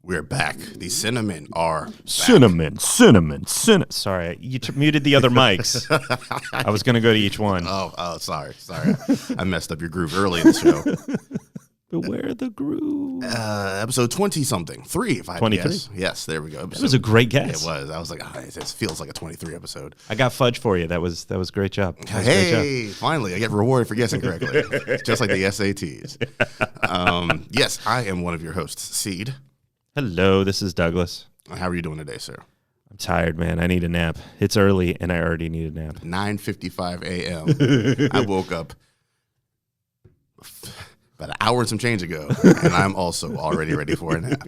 We're back. The cinnamon are back. Cinnamon. Sorry, you muted the other mics. I was going to go to each one. Oh, sorry. I messed up your groove early in the show. Beware the groove. Episode 20-something. 3, if I had to 23? guess. Yes, there we go. That was a great guess. It was. I was like, this feels like a 23 episode. I got fudge for you. That was a great job. Hey, finally, I get rewarded for guessing correctly. Just like the SATs. Yes, I am one of your hosts, Seed. Hello, this is Douglas. How are you doing today, sir? I'm tired, man. I need a nap. It's early, and I already need a nap. 9:55 a.m. I woke up about an hour and some change ago, and I'm also already ready for a nap.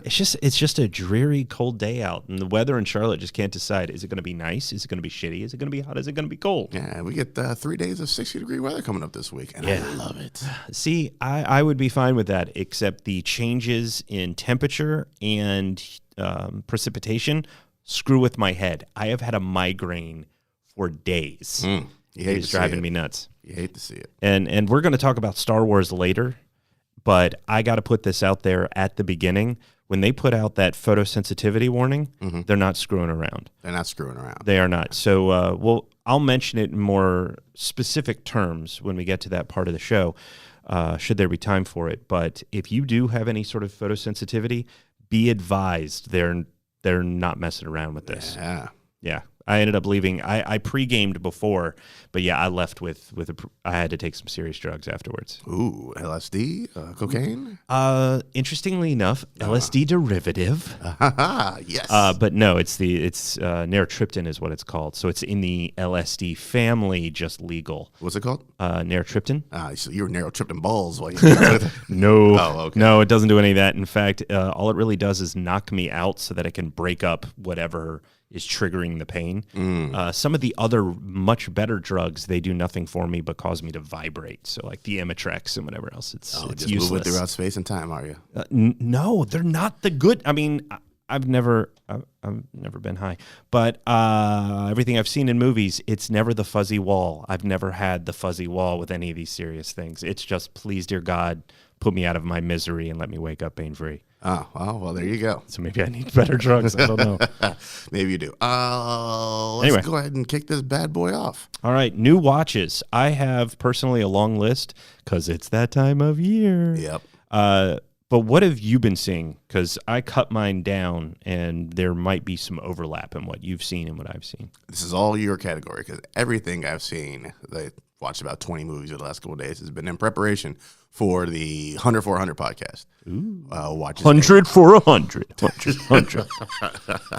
It's just a dreary, cold day out, and the weather in Charlotte just can't decide. Is it going to be nice? Is it going to be shitty? Is it going to be hot? Is it going to be cold? Yeah, we get 3 days of 60-degree weather coming up this week, and I love it. See, I would be fine with that, except the changes in temperature and precipitation screw with my head. I have had a migraine for days. It's driving me nuts. You hate to see it. And we're going to talk about Star Wars later, but I got to put this out there at the beginning. When they put out that photosensitivity warning, they're not screwing around. They're not screwing around. They are not. So I'll mention it in more specific terms when we get to that part of the show, should there be time for it. But if you do have any sort of photosensitivity, be advised they're not messing around with this. Yeah. I ended up leaving. I pre-gamed before, but yeah, I left with I had to take some serious drugs afterwards. Ooh, LSD, cocaine? Interestingly enough, LSD derivative. Yes. But no, it's naratriptan is what it's called. So it's in the LSD family, just legal. What's it called? Naratriptan. So you were narrow-tripping balls while you were with it. No. Oh, okay. No, it doesn't do any of that. In fact, all it really does is knock me out so that I can break up whatever is triggering the pain. Some of the other much better drugs, they do nothing for me but cause me to vibrate. So like the Imitrex and whatever else, it's just useless. moving throughout space and time, are you? No, they're not the good. I mean, I've never been high, but everything I've seen in movies, it's never the fuzzy wall. I've never had the fuzzy wall with any of these serious things. It's just, please, dear God, put me out of my misery and let me wake up pain-free. Oh, well, there you go. So maybe I need better drugs. I don't know. Maybe you do. Let's go ahead and kick this bad boy off. All right, new watches. I have personally a long list because it's that time of year. Yep. But what have you been seeing? Because I cut mine down, and there might be some overlap in what you've seen and what I've seen. This is all your category because everything I've seen, I watched about 20 movies in the last couple of days, has been in preparation for the 100 for 100 podcast. Ooh. Watches 100 for 100. 100.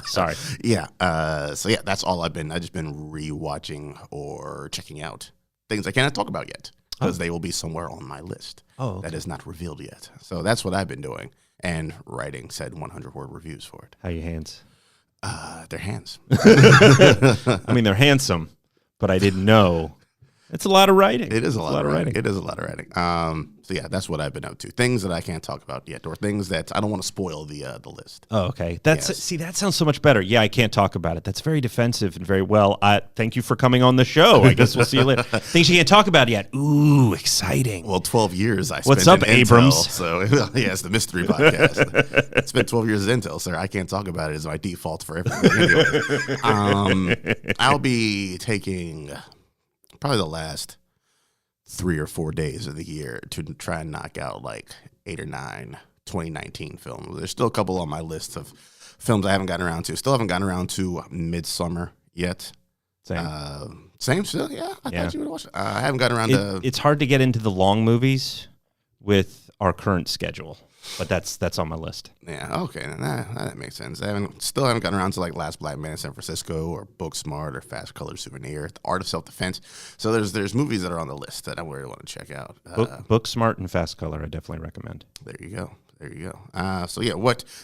Sorry. Yeah. That's all I've just been rewatching or checking out things I cannot talk about yet because they will be somewhere on my list. Oh, okay. That is not revealed yet. So that's what I've been doing and writing said 100-word reviews for it. How are your hands? They're hands. I mean, they're handsome, but I didn't know. It's a lot of writing. It is a lot of writing. It is a lot of writing. So yeah, that's what I've been up to. Things that I can't talk about yet, or things that I don't want to spoil the list. Oh, okay. See, that sounds so much better. Yeah, I can't talk about it. That's very defensive and very well. Thank you for coming on the show. I guess we'll see you later. Things you can't talk about yet. Ooh, exciting. Well, 12 years I spent What's up, in Abrams? Intel, so yeah, it's the mystery podcast. It's been 12 years at Intel, sir. I can't talk about it as my default for everything. Anyway, I'll be taking probably the last 3 or 4 days of the year to try and knock out like 8 or 9 2019 films. There's still a couple on my list of films I haven't gotten around to. Still haven't gotten around to Midsummer yet. Same still? Yeah, I thought you would watch it. I haven't gotten around to... It's hard to get into the long movies with our current schedule, but that's on my list. Yeah, okay, that makes sense. I still haven't gotten around to like Last Black Man in San Francisco or Booksmart or Fast Color Souvenir, The Art of Self-Defense. So there's movies that are on the list that I really want to check out. Booksmart and Fast Color, I definitely recommend. There you go. So yeah,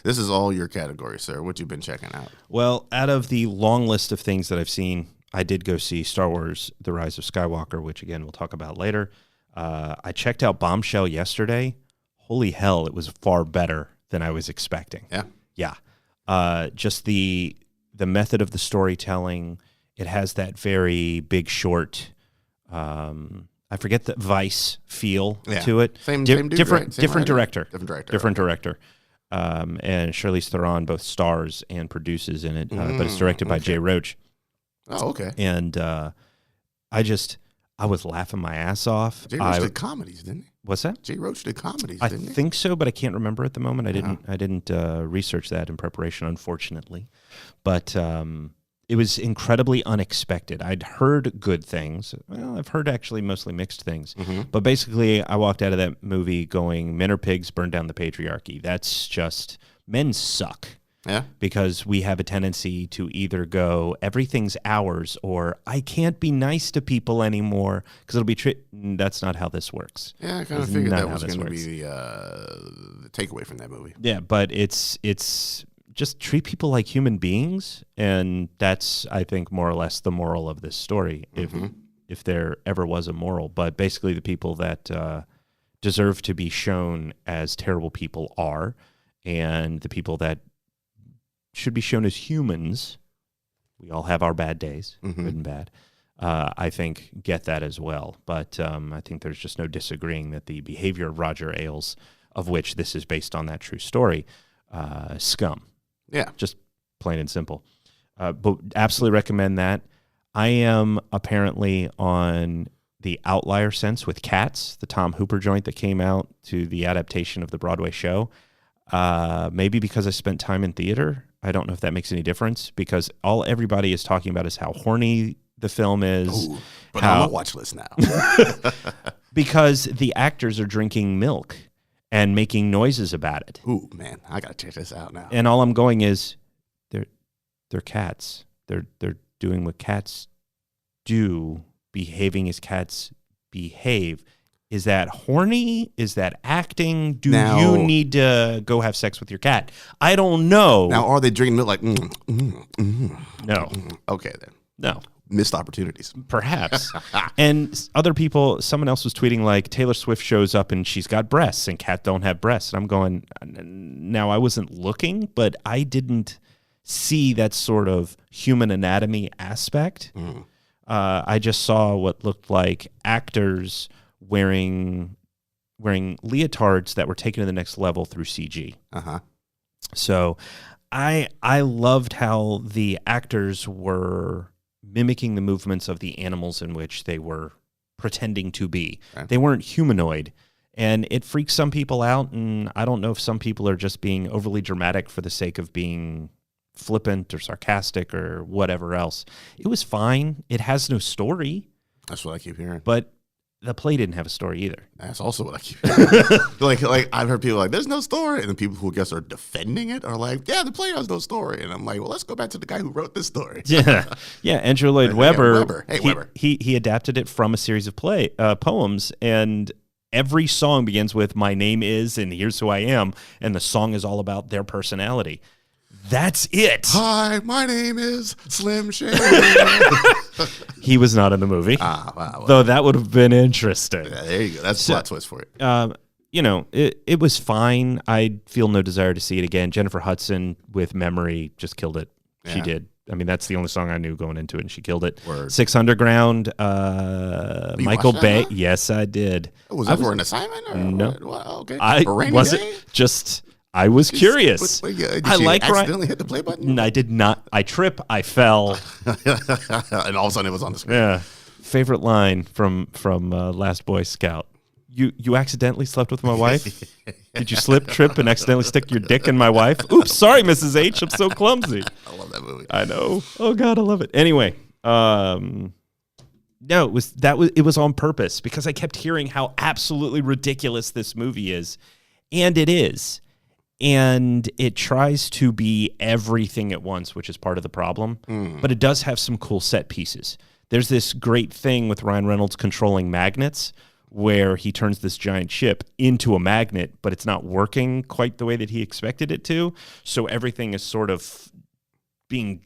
this is all your category, sir. What you've been checking out? Well, out of the long list of things that I've seen, I did go see Star Wars: The Rise of Skywalker, which again we'll talk about later. I checked out Bombshell yesterday. Holy hell, it was far better than I was expecting. Yeah. Just the method of the storytelling. It has that very Big Short. I forget the Vice feel to it. Same dude, different right? Same different writer? director. Different director. Different director. and Charlize Theron both stars and produces in it, but it's directed by Jay Roach. Oh, okay. And I was laughing my ass off. Jay Roach did comedies, didn't he? What's that? Jay Roach did comedies, I didn't he? think so, but I can't remember at the moment. I didn't research that in preparation, unfortunately. But it was incredibly unexpected. I'd heard good things. Well, I've heard actually mostly mixed things. But basically, I walked out of that movie going, men are pigs, burn down the patriarchy. That's just, men suck. Yeah. Because we have a tendency to either go, everything's ours, or I can't be nice to people anymore because it'll be that's not how this works. Yeah, I kind of figured that was going to be the takeaway from that movie. Yeah, but it's just treat people like human beings, and that's, I think, more or less the moral of this story, if there ever was a moral. But basically the people that deserve to be shown as terrible people are, and the people that should be shown as humans, we all have our bad days, good and bad, I think get that as well. But I think there's just no disagreeing that the behavior of Roger Ailes, of which this is based on that true story, scum. Yeah. Just plain and simple. But absolutely recommend that. I am apparently on the outlier sense with Cats, the Tom Hooper joint that came out to the adaptation of the Broadway show. Maybe because I spent time in theater. I don't know if that makes any difference, because all everybody is talking about is how horny the film is. Ooh, but I'm on a watch list now. Because the actors are drinking milk and making noises about it. Ooh, man, I gotta check this out now. And all I'm going is, they're cats. They're doing what cats do, behaving as cats behave. Is that horny? Is that acting? Do you need to go have sex with your cat? I don't know. Now, are they drinking milk like, No. Okay, then. No. Missed opportunities. Perhaps. And other people, someone else was tweeting like, Taylor Swift shows up and she's got breasts and cats don't have breasts. And I'm going, now I wasn't looking, but I didn't see that sort of human anatomy aspect. I just saw what looked like actors wearing leotards that were taken to the next level through CG. So I loved how the actors were mimicking the movements of the animals in which they were pretending to be. Right. They weren't humanoid, and it freaks some people out, and I don't know if some people are just being overly dramatic for the sake of being flippant or sarcastic or whatever else. It was fine. It has no story. That's what I keep hearing. But the play didn't have a story either. That's also what I keep hearing. like I've heard people like, there's no story. And then people who I guess are defending it are like, yeah, the play has no story. And I'm like, well, let's go back to the guy who wrote this story. Yeah. Andrew Lloyd Webber. Hey, Webber. He adapted it from a series of poems, and every song begins with "My name is" and "Here's who I am," and the song is all about their personality. That's it. Hi, my name is Slim Shady. He was not in the movie. Wow. Though that would have been interesting. Yeah, there you go. That's a plot twist for you. It was fine. I feel no desire to see it again. Jennifer Hudson with Memory just killed it. Yeah. She did. I mean, that's the only song I knew going into it, and she killed it. Word. 6 Underground, Michael Bay. Yes, I did. Was that for an assignment? Or no. What? Okay. I was curious. Did you accidentally hit the play button? No, I did not. I trip. I fell. And all of a sudden it was on the screen. Yeah. Favorite line from Last Boy Scout. You accidentally slept with my wife? Did you slip, trip, and accidentally stick your dick in my wife? Oops, sorry, Mrs. H. I'm so clumsy. I love that movie. I know. Oh God, I love it. Anyway, no, it was on purpose, because I kept hearing how absolutely ridiculous this movie is, and it is. And it tries to be everything at once, which is part of the problem. But it does have some cool set pieces. There's this great thing with Ryan Reynolds controlling magnets, where he turns this giant ship into a magnet, but it's not working quite the way that he expected it to. So everything is sort of being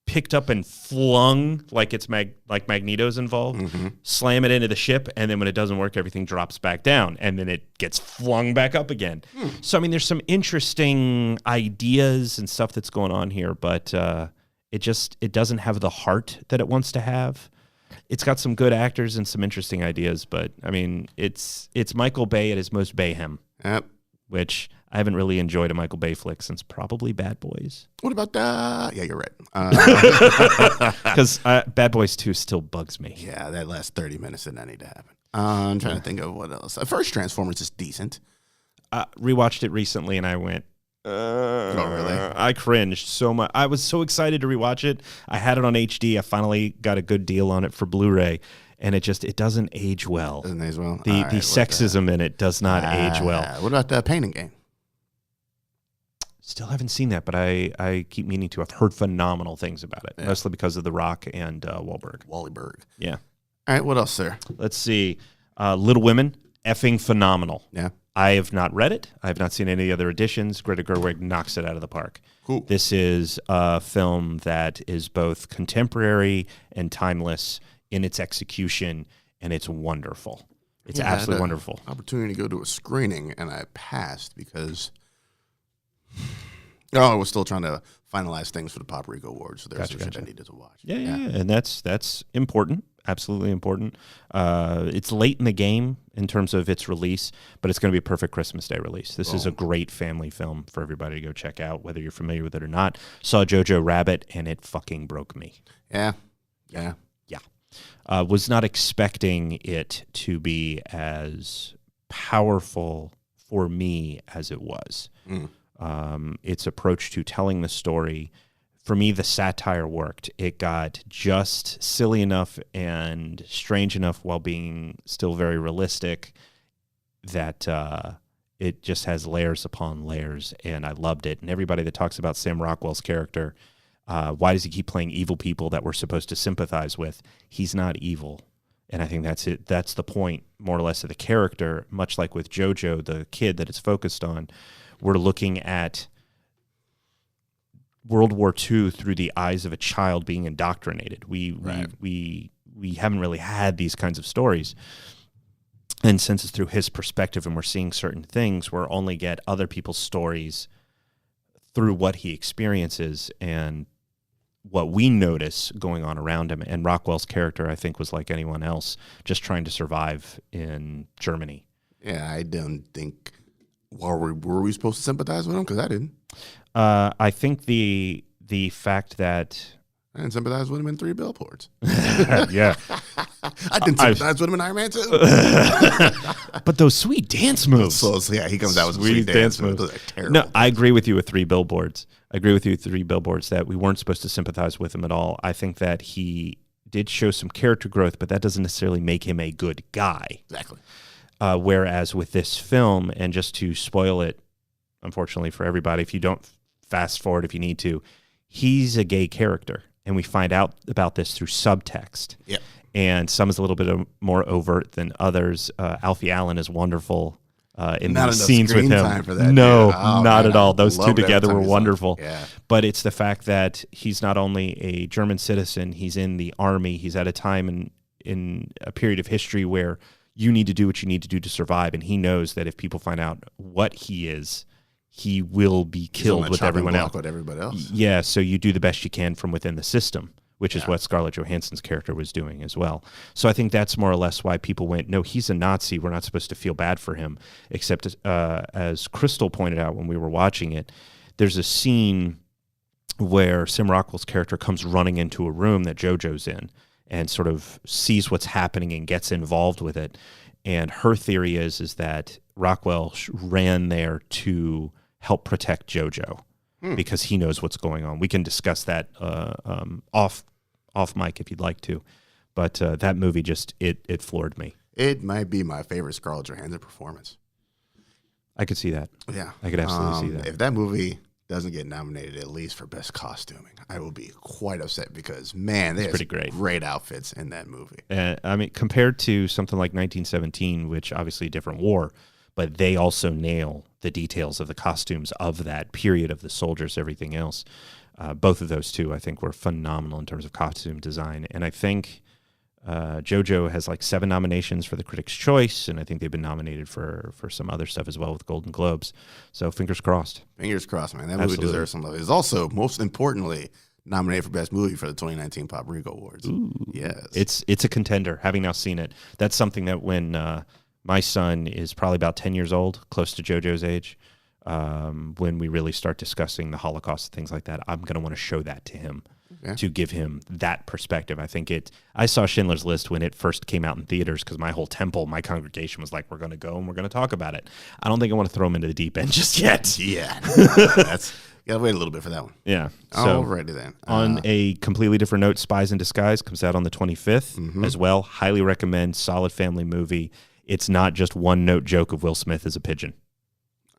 picked up and flung like it's like Magneto's involved. Slam it into the ship, and then when it doesn't work, everything drops back down, and then it gets flung back up again. So I mean, there's some interesting ideas and stuff that's going on here, but it doesn't have the heart that it wants to have. It's got some good actors and some interesting ideas, but I mean, it's Michael Bay at his most Bayhem. Yep. Which I haven't really enjoyed a Michael Bay flick since probably Bad Boys. What about yeah, you're right. Because Bad Boys 2 still bugs me. Yeah, that last 30 minutes did not need to happen. I'm trying to think of what else. First Transformers is decent. Rewatched it recently, and I went, Oh, really? I cringed so much. I was so excited to rewatch it. I had it on HD. I finally got a good deal on it for Blu-ray, and it doesn't age well. Doesn't age well? The sexism in it does not age well. What about the Painting Game? Still haven't seen that, but I keep meaning to. I've heard phenomenal things about it, mostly because of The Rock and Wahlberg. Yeah. All right, what else, sir? Let's see. Little Women, effing phenomenal. Yeah. I have not read it. I have not seen any other editions. Greta Gerwig knocks it out of the park. Cool. This is a film that is both contemporary and timeless in its execution, and it's wonderful. It's absolutely wonderful. Opportunity to go to a screening, and I passed because I was still trying to finalize things for the Paprika Awards, so there's some shit I needed to watch. Yeah, and that's important. Absolutely important. It's late in the game in terms of its release, but it's going to be a perfect Christmas Day release. This is a great family film for everybody to go check out, whether you're familiar with it or not. Saw Jojo Rabbit, and it fucking broke me. Yeah. Was not expecting it to be as powerful for me as it was. Its approach to telling the story, for me, the satire worked. It got just silly enough and strange enough while being still very realistic that it just has layers upon layers, and I loved it. And everybody that talks about Sam Rockwell's character, why does he keep playing evil people that we're supposed to sympathize with? He's not evil. And I think that's it. That's the point, more or less, of the character, much like with JoJo, the kid that it's focused on. We're looking at World War II through the eyes of a child being indoctrinated. We haven't really had these kinds of stories. And since it's through his perspective and we're seeing certain things, we'll only get other people's stories through what he experiences and what we notice going on around him. And Rockwell's character, I think, was like anyone else, just trying to survive in Germany. Yeah, I don't think... Were we supposed to sympathize with him? Because I didn't. I think the fact that... I didn't sympathize with him in 3 Billboards. Yeah. I didn't sympathize with him in Iron Man 2. But those sweet dance moves. So yeah, he comes out with sweet dance moves. Those are terrible. No, I agree with you with 3 Billboards. I agree with you with 3 Billboards that we weren't supposed to sympathize with him at all. I think that he did show some character growth, but that doesn't necessarily make him a good guy. Exactly. Whereas with this film, and just to spoil it, unfortunately for everybody, if you don't fast forward if you need to, he's a gay character. And we find out about this through subtext. Yep. And some is a little bit more overt than others. Alfie Allen is wonderful in the scenes with him. Time for that, no, oh, not man, at all. Those two together were wonderful. Yeah. But it's the fact that he's not only a German citizen, he's in the army. He's at a time in a period of history where you need to do what you need to do to survive. And he knows that if people find out what he is, he will be killed with everyone else. With everybody else. Yeah, so you do the best you can from within the system, which is what Scarlett Johansson's character was doing as well. So I think that's more or less why people went, no, he's a Nazi. We're not supposed to feel bad for him. Except as Crystal pointed out when we were watching it, there's a scene where Sam Rockwell's character comes running into a room that JoJo's in and sort of sees what's happening and gets involved with it. And her theory is that Rockwell ran there to help protect JoJo because he knows what's going on. We can discuss that off mic if you'd like to. But that movie just, it floored me. It might be my favorite Scarlett Johansson performance. I could see that. Yeah. I could absolutely see that. If that movie doesn't get nominated at least for best costuming, I will be quite upset because, man, there's great outfits in that movie. I mean, compared to something like 1917, which obviously a different war, but they also nail the details of the costumes of that period of the soldiers, everything else. Both of those two, I think, were phenomenal in terms of costume design. And I think JoJo has like 7 nominations for the Critics' Choice, and I think they've been nominated for some other stuff as well with Golden Globes. So fingers crossed. Fingers crossed, man. That movie deserves some love. It's also, most importantly, nominated for Best Movie for the 2019 Paprika Awards. Ooh. Yes. It's a contender, having now seen it. That's something that when my son is probably about 10 years old, close to JoJo's age, when we really start discussing the Holocaust and things like that. I'm going to want to show that to him to give him that perspective. I think I saw Schindler's List when it first came out in theaters because my whole temple, my congregation was like, we're going to go and we're going to talk about it. I don't think I want to throw him into the deep end just yet. Yeah. Gotta wait a little bit for that one. Yeah. So alrighty then. On a completely different note, Spies in Disguise comes out on the 25th as well. Highly recommend. Solid family movie. It's not just one note joke of Will Smith as a pigeon.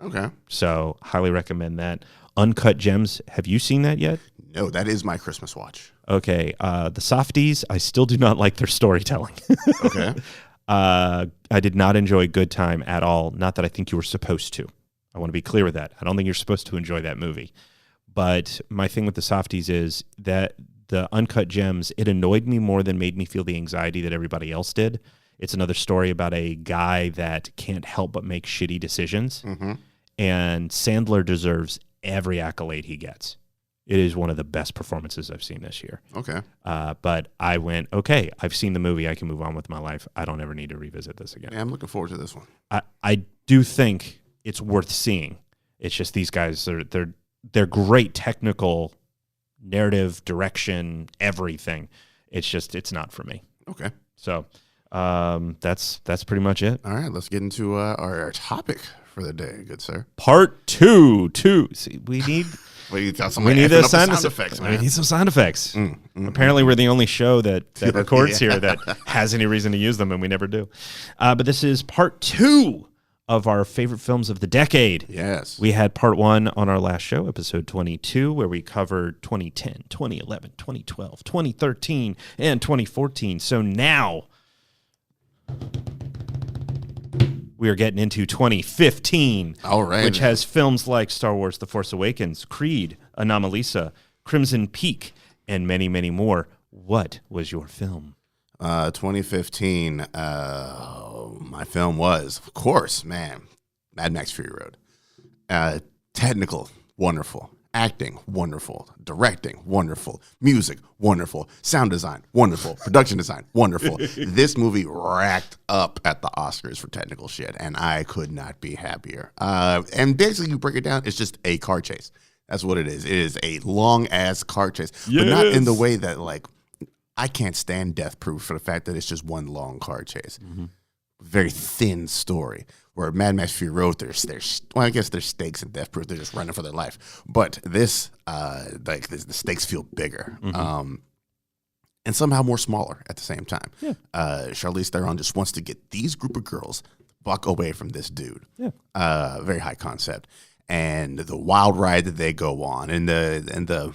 Okay. So highly recommend that. Uncut Gems. Have you seen that yet? No, that is my Christmas watch. Okay. The Softies, I still do not like their storytelling. Okay. I did not enjoy Good Time at all. Not that I think you were supposed to. I want to be clear with that. I don't think you're supposed to enjoy that movie. But my thing with the Softies is that the Uncut Gems, it annoyed me more than made me feel the anxiety that everybody else did. It's another story about a guy that can't help but make shitty decisions. And Sandler deserves every accolade he gets. It is one of the best performances I've seen this year. Okay. But I went, okay, I've seen the movie. I can move on with my life. I don't ever need to revisit this again. Yeah, I'm looking forward to this one. I do think it's worth seeing. It's just these guys, they're great technical, narrative, direction, everything. It's just, it's not for me. Okay. So that's pretty much it. All right, let's get into our topic for the day, good sir. Part two. See, we need... We need those sound effects, man. We need some sound effects. Apparently, we're the only show that records here that has any reason to use them, and we never do. But this is part two of our favorite films of the decade. Yes. We had part one on our last show, episode 22, where we covered 2010, 2011, 2012, 2013, and 2014. So now we are getting into 2015, all right, which has films like Star Wars The Force Awakens, Creed, Anomalisa, Crimson Peak, and many, many more. What was your film? 2015, my film was, of course, Mad Max Fury Road. Technical, wonderful. Acting, wonderful. Directing, wonderful. Music, wonderful. Sound design, wonderful. Production design, wonderful. This movie racked up at the Oscars for technical shit, and I could not be happier. And basically, you break it down, it's just a car chase. That's what it is. It is a long-ass car chase, but not in the way that, like, I can't stand Death Proof for the fact that it's just one long car chase. Very thin story. Where Mad Max Fury Road, I guess there's stakes in Death Proof. They're just running for their life. But this, the stakes feel bigger, and somehow more smaller at the same time. Yeah. Charlize Theron just wants to get these group of girls buck away from this dude. Yeah. Very high concept, and the wild ride that they go on, and the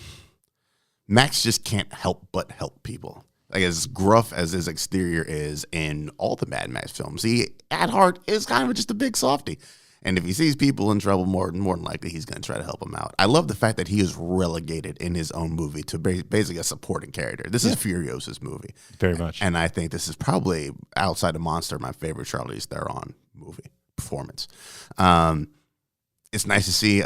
Max just can't help but help people. Like, as gruff as his exterior is in all the Mad Max films, he, at heart, is kind of just a big softy. And if he sees people in trouble, more than likely, he's going to try to help them out. I love the fact that he is relegated in his own movie to basically a supporting character. This is Furiosa's movie. Very much. And I think this is probably, outside of Monster, my favorite Charlize Theron movie performance. It's nice to see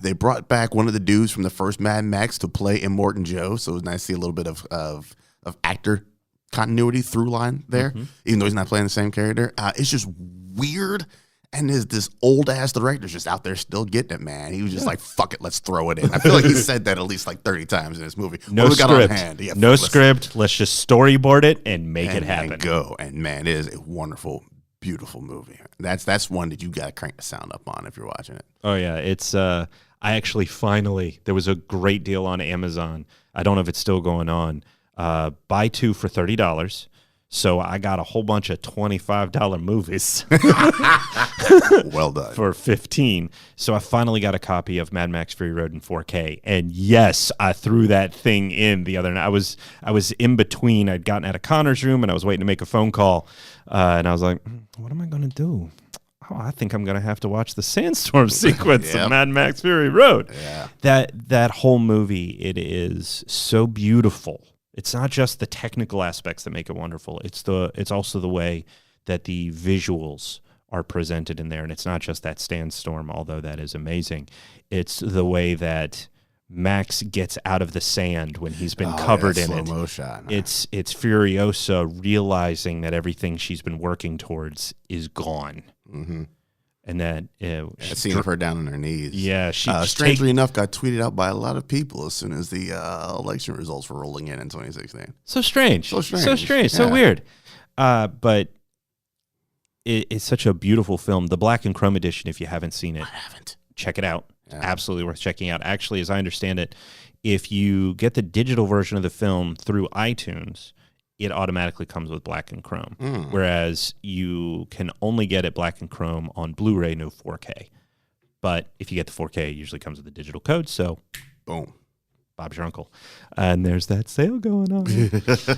they brought back one of the dudes from the first Mad Max to play Immortan Joe, so it was nice to see a little bit of actor continuity through line there, even though he's not playing the same character. It's just weird, and this old-ass director's just out there still getting it, man. He was just like, fuck it, let's throw it in. I feel like he said that at least like 30 times in this movie. No script. Yeah, no script. Let's just storyboard it and make it happen. And go. And, man, it is a wonderful, beautiful movie. That's one that you got to crank the sound up on if you're watching it. Oh yeah, it's I actually finally, there was a great deal on Amazon. I don't know if it's still going on. Buy two for $30. So I got a whole bunch of $25 movies. Well done. For $15. So I finally got a copy of Mad Max Fury Road in 4K. And yes, I threw that thing in the other night. I was in between. I'd gotten out of Connor's room and I was waiting to make a phone call. And I was like, what am I going to do? Oh, I think I'm going to have to watch the sandstorm sequence of Mad Max Fury Road. Yeah. That whole movie, it is so beautiful. It's not just the technical aspects that make it wonderful. It's also the way that the visuals are presented in there, and it's not just that sandstorm, although that is amazing. It's the way that Max gets out of the sand when he's been covered in it. Slow-mo shot. It's Furiosa realizing that everything she's been working towards is gone. and that I've seen her down on her knees. Yeah, she strangely enough got tweeted out by a lot of people as soon as the election results were rolling in 2016. So strange, Yeah. so weird. But it's such a beautiful film. The Black and Chrome edition, if you haven't seen it, I haven't. Check it out. Yeah. Absolutely worth checking out. Actually, as I understand it, if you get the digital version of the film through iTunes, it automatically comes with Black and Chrome. Whereas you can only get it Black and Chrome on Blu-ray, no 4K. But if you get the 4K, it usually comes with the digital code. So, boom. Bob's your uncle. And there's that sale going on.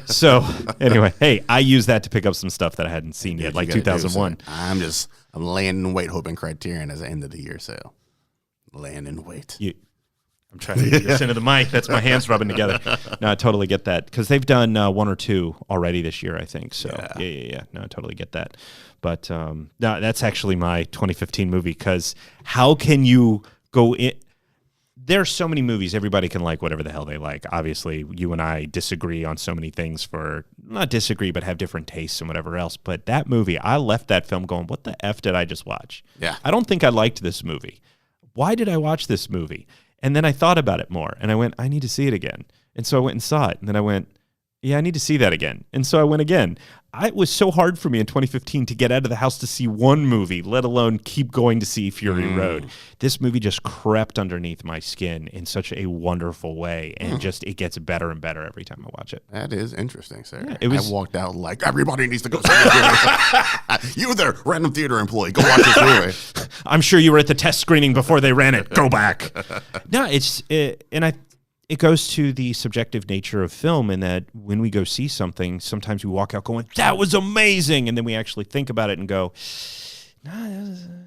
So, anyway, hey, I use that to pick up some stuff that I hadn't seen yet, like 2001. I'm laying in wait, hoping Criterion as an end of the year sale. Laying in wait. I'm trying to get this into the mic. That's my hands rubbing together. No, I totally get that because they've done one or two already this year, I think. So yeah. No, I totally get that. But no, that's actually my 2015 movie because how can you go in? There's so many movies. Everybody can like whatever the hell they like. Obviously, you and I disagree on so many things not disagree, but have different tastes and whatever else. But that movie, I left that film going, what the F did I just watch? Yeah. I don't think I liked this movie. Why did I watch this movie? And then I thought about it more, and I went, I need to see it again. And so I went and saw it, and then I went, yeah, I need to see that again. And so I went again. It was so hard for me in 2015 to get out of the house to see one movie, let alone keep going to see Fury Road. This movie just crept underneath my skin in such a wonderful way, and it gets better and better every time I watch it. That is interesting, sir. Yeah, I walked out like, everybody needs to go see this movie. You there, random theater employee, go watch this movie. I'm sure you were at the test screening before they ran it. Go back. No, it goes to the subjective nature of film in that when we go see something, sometimes we walk out going, that was amazing. And then we actually think about it and go, nah,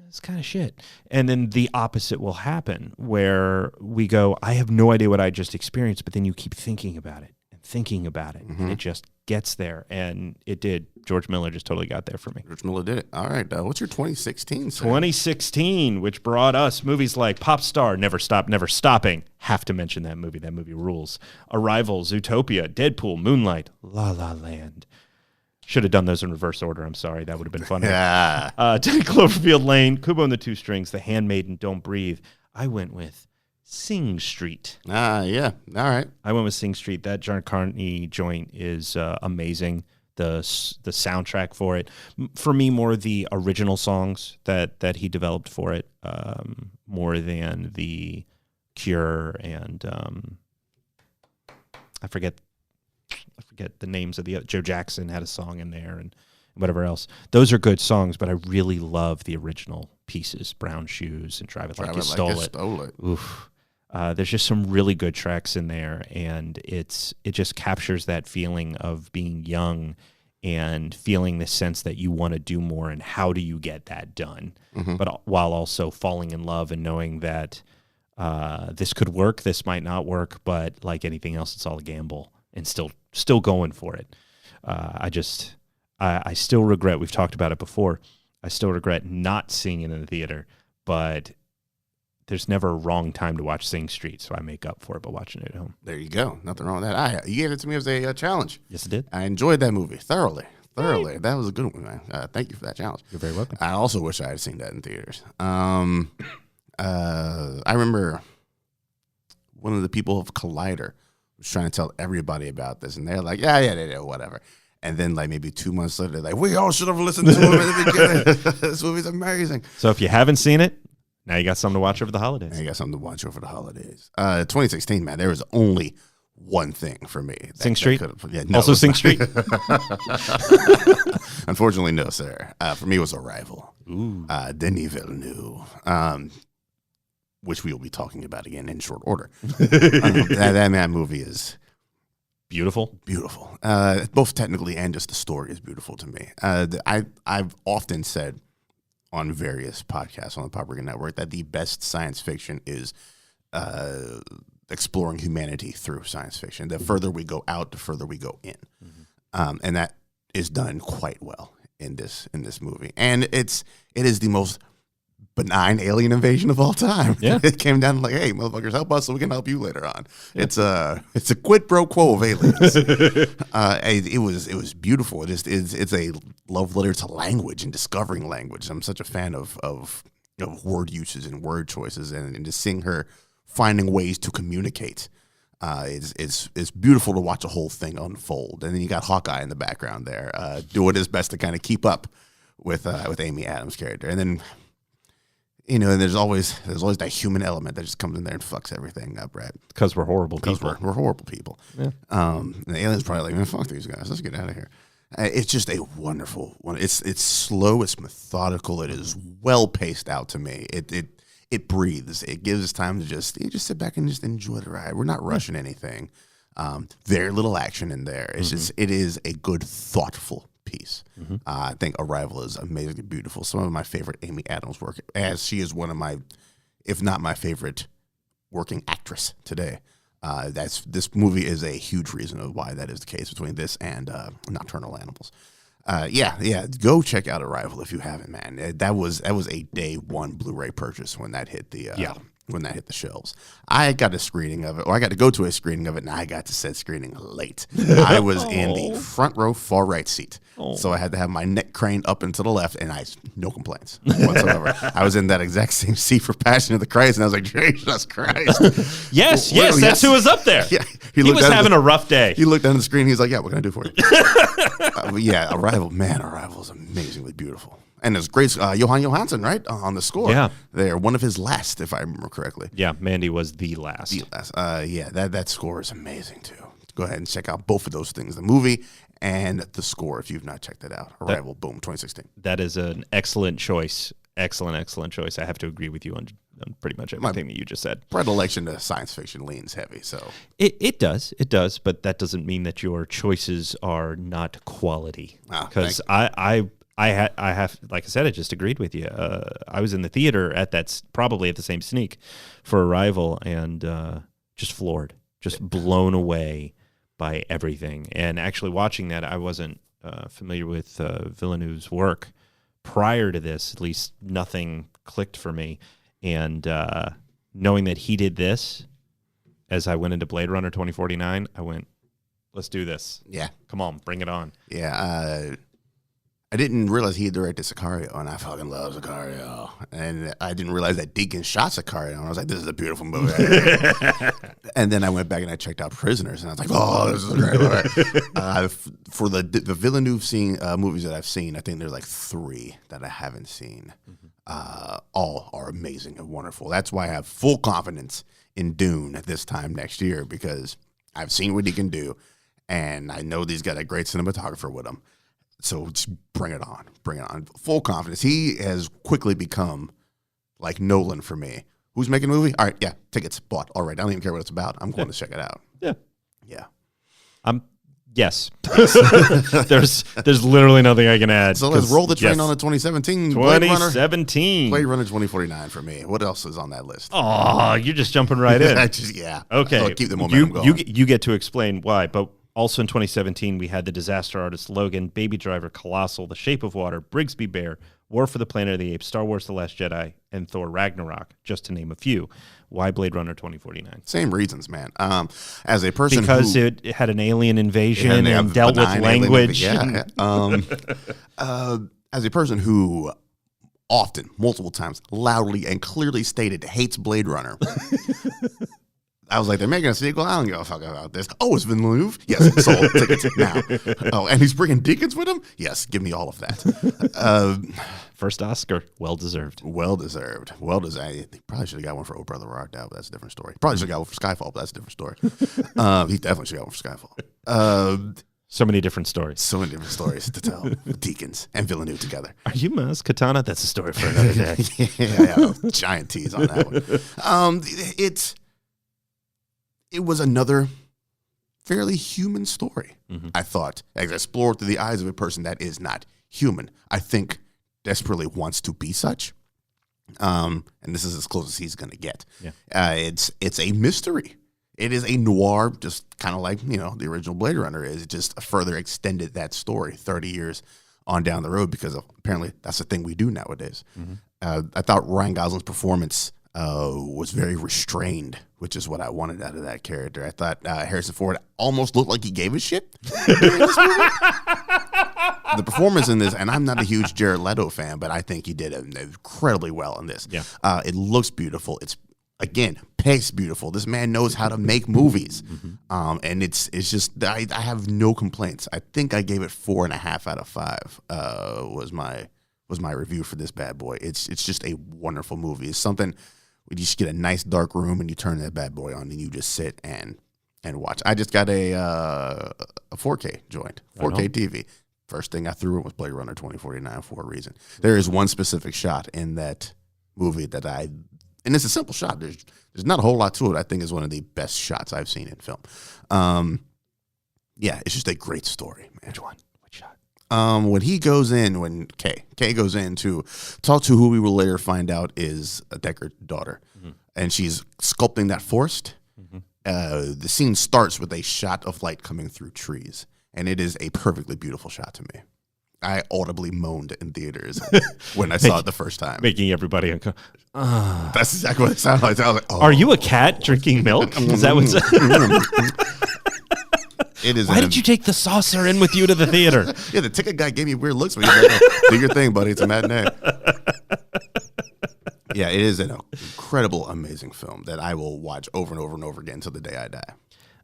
that's kind of shit. And then the opposite will happen where we go, I have no idea what I just experienced, but then you keep thinking about it and thinking about it. And it just gets there. And it did. George Miller just totally got there for me. George Miller did it. All right. What's your 2016, sir? 2016, which brought us movies like Pop Star, Never Stop, Never Stopping. Have to mention that movie. That movie rules. Arrival, Zootopia, Deadpool, Moonlight, La La Land. Should have done those in reverse order. I'm sorry. That would have been funny. Yeah. 10 Cloverfield Lane, Kubo and the Two Strings, The Handmaiden, Don't Breathe. I went with Sing Street. Yeah. All right. I went with Sing Street. That John Carney joint is amazing. The soundtrack for it, for me, more the original songs that he developed for it, more than the Cure and I forget the names of the other. Joe Jackson had a song in there and whatever else. Those are good songs, but I really love the original pieces, Brown Shoes and Drive It Like You Stole It. Oof. There's just some really good tracks in there, and it just captures that feeling of being young and feeling the sense that you want to do more, and how do you get that done, but while also falling in love and knowing that this could work, this might not work, but like anything else, it's all a gamble, and still going for it. I still regret, we've talked about it before, I still regret not seeing it in the theater, but there's never a wrong time to watch Sing Street, so I make up for it by watching it at home. There you go. Nothing wrong with that. You gave it to me as a challenge. Yes, I did. I enjoyed that movie thoroughly. That was a good one, man. Thank you for that challenge. You're very welcome. I also wish I had seen that in theaters. I remember one of the people of Collider was trying to tell everybody about this, and they're like, yeah, whatever. And then, like, maybe 2 months later, they're like, we all should have listened to him at the beginning. This movie's amazing. So if you haven't seen it, now you got something to watch over the holidays. 2016, man, there was only one thing for me. Sing Street? No, also Sing Street? Unfortunately, no, sir. For me, it was Arrival. Ooh. Denis Villeneuve, which we will be talking about again in short order. That movie is beautiful. Both technically and just the story is beautiful to me. I've often said on various podcasts on the Pop Rican Network that the best science fiction is exploring humanity through science fiction. The further we go out, the further we go in. And that is done quite well in this movie. And it is the most benign alien invasion of all time. Yeah. It came down to like, hey, motherfuckers, help us so we can help you later on. Yeah. It's a quid pro quo of aliens. It was beautiful. It's a love letter to language and discovering language. I'm such a fan of word uses and word choices, and just seeing her finding ways to communicate. It's beautiful to watch a whole thing unfold. And then you got Hawkeye in the background there, doing his best to kind of keep up with Amy Adams' character. And then, and there's always that human element that just comes in there and fucks everything up, right? Because we're horrible people. We're horrible people. Yeah. And the alien's probably like, man, fuck these guys. Let's get out of here. It's just a wonderful one. It's slow. It's methodical. It is well paced out to me. It breathes. It gives us time to just sit back and just enjoy the ride. We're not rushing anything. Very little action in there. It's just, it is a good, thoughtful piece. I think Arrival is amazingly beautiful. Some of my favorite Amy Adams work, as she is one of my, if not my favorite, working actress today. This movie is a huge reason of why that is the case between this and Nocturnal Animals. Go check out Arrival if you haven't, man. That was a day one Blu-ray purchase when that hit the shelves. I got a screening of it, or I got to go to a screening of it, and I got to said screening late. I was in the front row, far right seat, so I had to have my neck craned up and to the left, and no complaints whatsoever. I was in that exact same seat for Passion of the Christ, and I was like, Jesus Christ! yes, that's who was up there. Yeah, he was having a rough day. He looked down the screen. He's like, "Yeah, what can I do for you?" Arrival is amazingly beautiful. And there's great Johan Johansson, right, on the score. Yeah. They're one of his last, if I remember correctly. Yeah, Mandy was the last. That score is amazing, too. Go ahead and check out both of those things, the movie and the score, if you've not checked it out. Arrival, boom, 2016. That is an excellent choice. Excellent choice. I have to agree with you on pretty much everything that you just said. Predilection to science fiction leans heavy, so. It does, but that doesn't mean that your choices are not quality. Because I have, like I said, I just agreed with you. I was in the theater probably at the same sneak for Arrival, and just floored, just blown away by everything. And actually watching that, I wasn't familiar with Villeneuve's work prior to this. At least nothing clicked for me. And knowing that he did this, as I went into Blade Runner 2049, I went, let's do this. Yeah. Come on, bring it on. Yeah, I didn't realize he had directed Sicario, and I fucking love Sicario. And I didn't realize that Deacon shot Sicario, and I was like, this is a beautiful movie. And then I went back and I checked out Prisoners, and I was like, oh, this is a great movie. For the Villeneuve movies that I've seen, I think there's like 3 that I haven't seen. All are amazing and wonderful. That's why I have full confidence in Dune at this time next year, because I've seen what he can do, and I know he's got a great cinematographer with him. So just bring it on. Full confidence. He has quickly become like Nolan for me. Who's making a movie? All right, yeah, tickets bought. All right, I don't even care what it's about. I'm going to check it out. Yeah. Yes. There's literally nothing I can add. So let's roll the train on the 2017 2017 Blade Runner 2049 for me. What else is on that list? Oh, you're just jumping right in. Okay. So keep the momentum going. You get to explain why, but also in 2017, we had The Disaster Artist, Logan, Baby Driver, Colossal, The Shape of Water, Brigsby Bear, War for the Planet of the Apes, Star Wars The Last Jedi, and Thor Ragnarok, just to name a few. Why Blade Runner 2049? Same reasons, man. As a person because it had an alien invasion and dealt with language. As a person who often, multiple times, loudly and clearly stated hates Blade Runner, I was like, they're making a sequel? I don't give a fuck about this. Oh, it's Villeneuve? Yes, sold tickets now. Oh, and he's bringing Deacons with him? Yes, give me all of that. First Oscar, well-deserved. Well-deserved. He probably should have got one for Oh Brother Where Art Thou, but that's a different story. Probably should have got one for Skyfall, but that's a different story. He definitely should have got one for Skyfall. So many different stories. So many different stories to tell. Deacons and Villeneuve together. Are you Maz Katana? That's a story for another day. yeah, giant tease on that one. It was another fairly human story, I thought, as I explored through the eyes of a person that is not human. I think desperately wants to be such. And this is as close as he's going to get. Yeah. It's a mystery. It is a noir, just kind of like, the original Blade Runner is. It just further extended that story 30 years on down the road, because apparently that's the thing we do nowadays. I thought Ryan Gosling's performance was very restrained, which is what I wanted out of that character. I thought Harrison Ford almost looked like he gave a shit during this movie. the performance in this, and I'm not a huge Jared Leto fan, but I think he did incredibly well in this. Yeah. It looks beautiful. It's, again, paced beautiful. This man knows how to make movies. And it's just, I have no complaints. I think I gave it 4.5 out of 5 was my review for this bad boy. It's just a wonderful movie. It's something where you just get a nice dark room and you turn that bad boy on and you just sit and watch. I just got a 4K joint, 4K TV. First thing I threw in was Blade Runner 2049 for a reason. There is one specific shot in that movie that and it's a simple shot. There's not a whole lot to it. I think it's one of the best shots I've seen in film. Yeah, it's just a great story, man. Which one? Which shot? When he goes in, when Kay goes in to talk to who we will later find out is a Deckard's daughter, and she's sculpting that forest. The scene starts with a shot of light coming through trees, and it is a perfectly beautiful shot to me. I audibly moaned in theaters when I saw it the first time. Making everybody uncomfortable. That's exactly what it sounded like. I was like, oh. Are you a cat drinking milk? Is that what's... It is. Why did you take the saucer in with you to the theater? Yeah, the ticket guy gave me weird looks. But he's like, do your thing, buddy. It's a matinee. Yeah, it is an incredible, amazing film that I will watch over and over and over again until the day I die.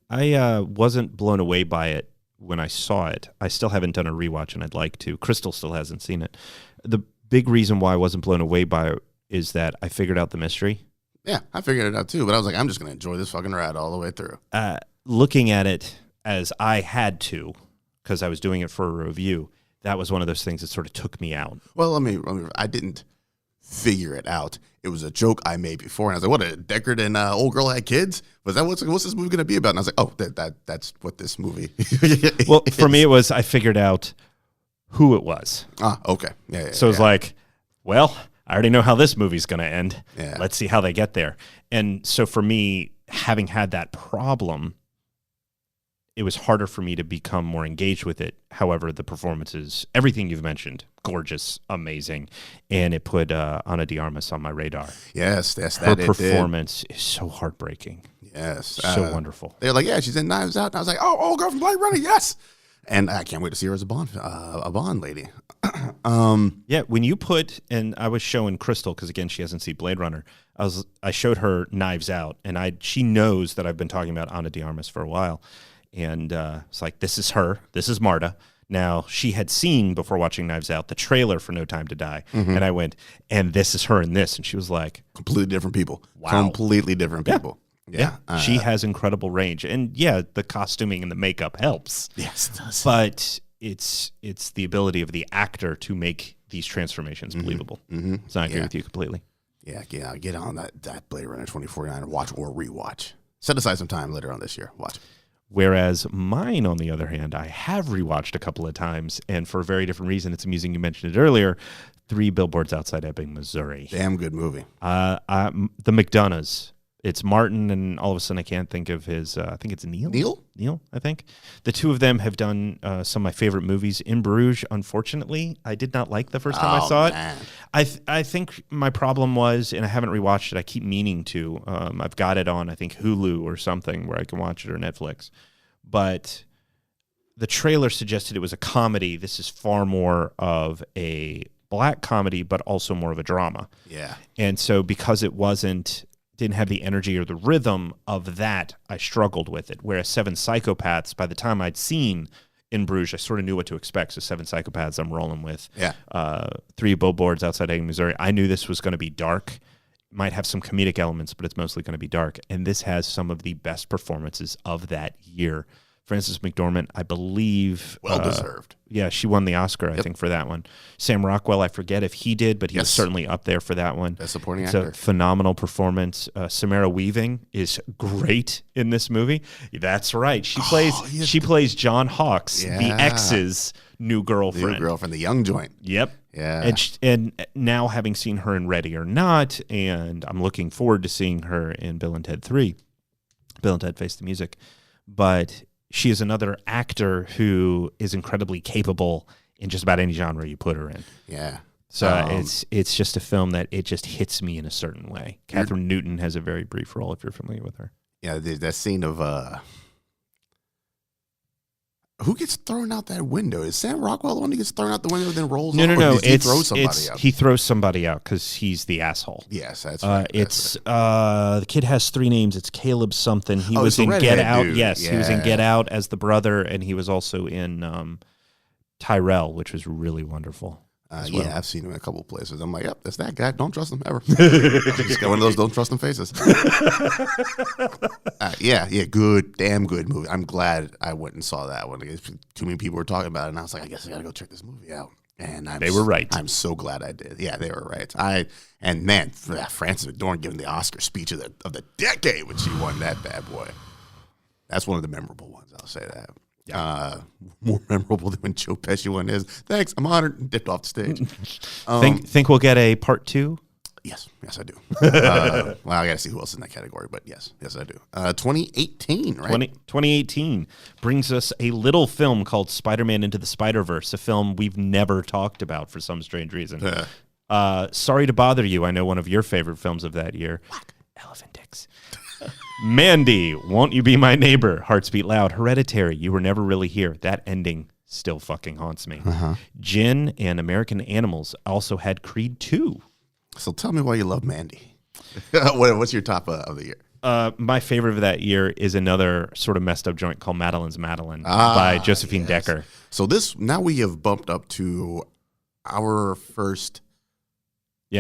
I wasn't blown away by it when I saw it. I still haven't done a rewatch, and I'd like to. Crystal still hasn't seen it. The big reason why I wasn't blown away by it is that I figured out the mystery. Yeah, I figured it out too, but I was like, I'm just going to enjoy this fucking ride all the way through. Looking at it as I had to, because I was doing it for a review, that was one of those things that sort of took me out. Well, I didn't figure it out. It was a joke I made before, and I was like, "What? Deckard and old girl had kids? Was that what's this movie going to be about?" And I was like, "Oh, that's what this movie." Well, for me, it was I figured out who it was. Okay, yeah. So it was like, well, I already know how this movie's going to end. Yeah. Let's see how they get there. And so for me, having had that problem, it was harder for me to become more engaged with it. However, the performances, everything you've mentioned, gorgeous, amazing, and it put Ana de Armas on my radar. Yes, her performance is so heartbreaking. Yes, so wonderful. They're like, yeah, she's in Knives Out, and I was like, oh, old girl from Blade Runner, yes. And I can't wait to see her as a Bond lady. Yeah, when you put, and I was showing Crystal because again she hasn't seen Blade Runner. I showed her Knives Out, and she knows that I've been talking about Ana de Armas for a while. And it's like, this is her. This is Marta. Now, she had seen, before watching Knives Out, the trailer for No Time to Die. And I went, and this is her in this. And she was like... Completely different people. Wow. Completely different people. Yeah. She has incredible range. And yeah, the costuming and the makeup helps. Yes, it does. But it's the ability of the actor to make these transformations believable. So I agree with you completely. Yeah, get on that Blade Runner 2049 and watch or rewatch. Set aside some time later on this year. Watch. Whereas mine, on the other hand, I have rewatched a couple of times, and for a very different reason. It's amusing you mentioned it earlier. 3 Billboards Outside Ebbing, Missouri. Damn good movie. The McDonoughs. It's Martin, and all of a sudden I can't think of his, I think it's Neil? Neil, I think. The two of them have done some of my favorite movies. In Bruges, unfortunately, I did not like the first time I saw it. I think my problem was, and I haven't rewatched it, I keep meaning to. I've got it on, I think, Hulu or something where I can watch it, or Netflix. But the trailer suggested it was a comedy. This is far more of a black comedy, but also more of a drama. Yeah. And so because it didn't have the energy or the rhythm of that, I struggled with it. Whereas 7 Psychopaths, by the time I'd seen In Bruges, I sort of knew what to expect. So 7 Psychopaths I'm rolling with. Yeah. 3 Billboards Outside Ebbing, Missouri. I knew this was going to be dark. Might have some comedic elements, but it's mostly going to be dark. And this has some of the best performances of that year. Frances McDormand, I believe... Well-deserved. Yeah, she won the Oscar, I think, for that one. Sam Rockwell, I forget if he did, but he was certainly up there for that one. Best supporting it's actor. a phenomenal performance. Samara Weaving is great in this movie. That's right. She plays John Hawkes, the ex's new girlfriend. The young joint. Yep. Yeah. And now having seen her in Ready or Not, and I'm looking forward to seeing her in Bill and Ted 3. Bill and Ted Face the Music. But... she is another actor who is incredibly capable in just about any genre you put her in. Yeah. So it's just a film that it just hits me in a certain way. Catherine Newton has a very brief role if you're familiar with her. Yeah, that scene of Who gets thrown out that window? Is Sam Rockwell the one who gets thrown out the window and then rolls No, off? no, Or no. does he throw somebody out? He throws somebody out because he's the asshole. Yes, that's right. The kid has 3 names. It's Caleb something. He was it's the in Get redhead Out. dude. Yes, Yeah. he was in Get Out as the brother, and he was also in Tyrell, which was really wonderful. Yeah, I've seen him in a couple places. I'm like, yep, that's that guy. Don't trust him ever. Just got one of those don't trust him faces. Yeah, good, damn good movie. I'm glad I went and saw that one. Too many people were talking about it, and I was like, I guess I got to go check this movie out. And they were right. I'm so glad I did. Yeah, they were right. Frances McDormand giving the Oscar speech of the decade when she won that bad boy. That's one of the memorable ones. I'll say that. Yeah. More memorable than when Joe Pesci won his. Thanks, I'm honored. And dipped off the stage. Think we'll get a part 2? Yes, I do. Well, I got to see who else is in that category, but yes, I do. 2018, right? 2018 brings us a little film called Spider-Man Into the Spider-Verse, a film we've never talked about for some strange reason. Sorry to bother you. I know one of your favorite films of that year. Elephant Dicks. Mandy, Won't You Be My Neighbor? Hearts Beat Loud. Hereditary, You Were Never Really Here. That ending still fucking haunts me. Jin and American Animals also had Creed 2. So tell me why you love Mandy. What's your top of the year? My favorite of that year is another sort of messed up joint called Madeline's Madeline by Josephine Decker. So now we have bumped up to our first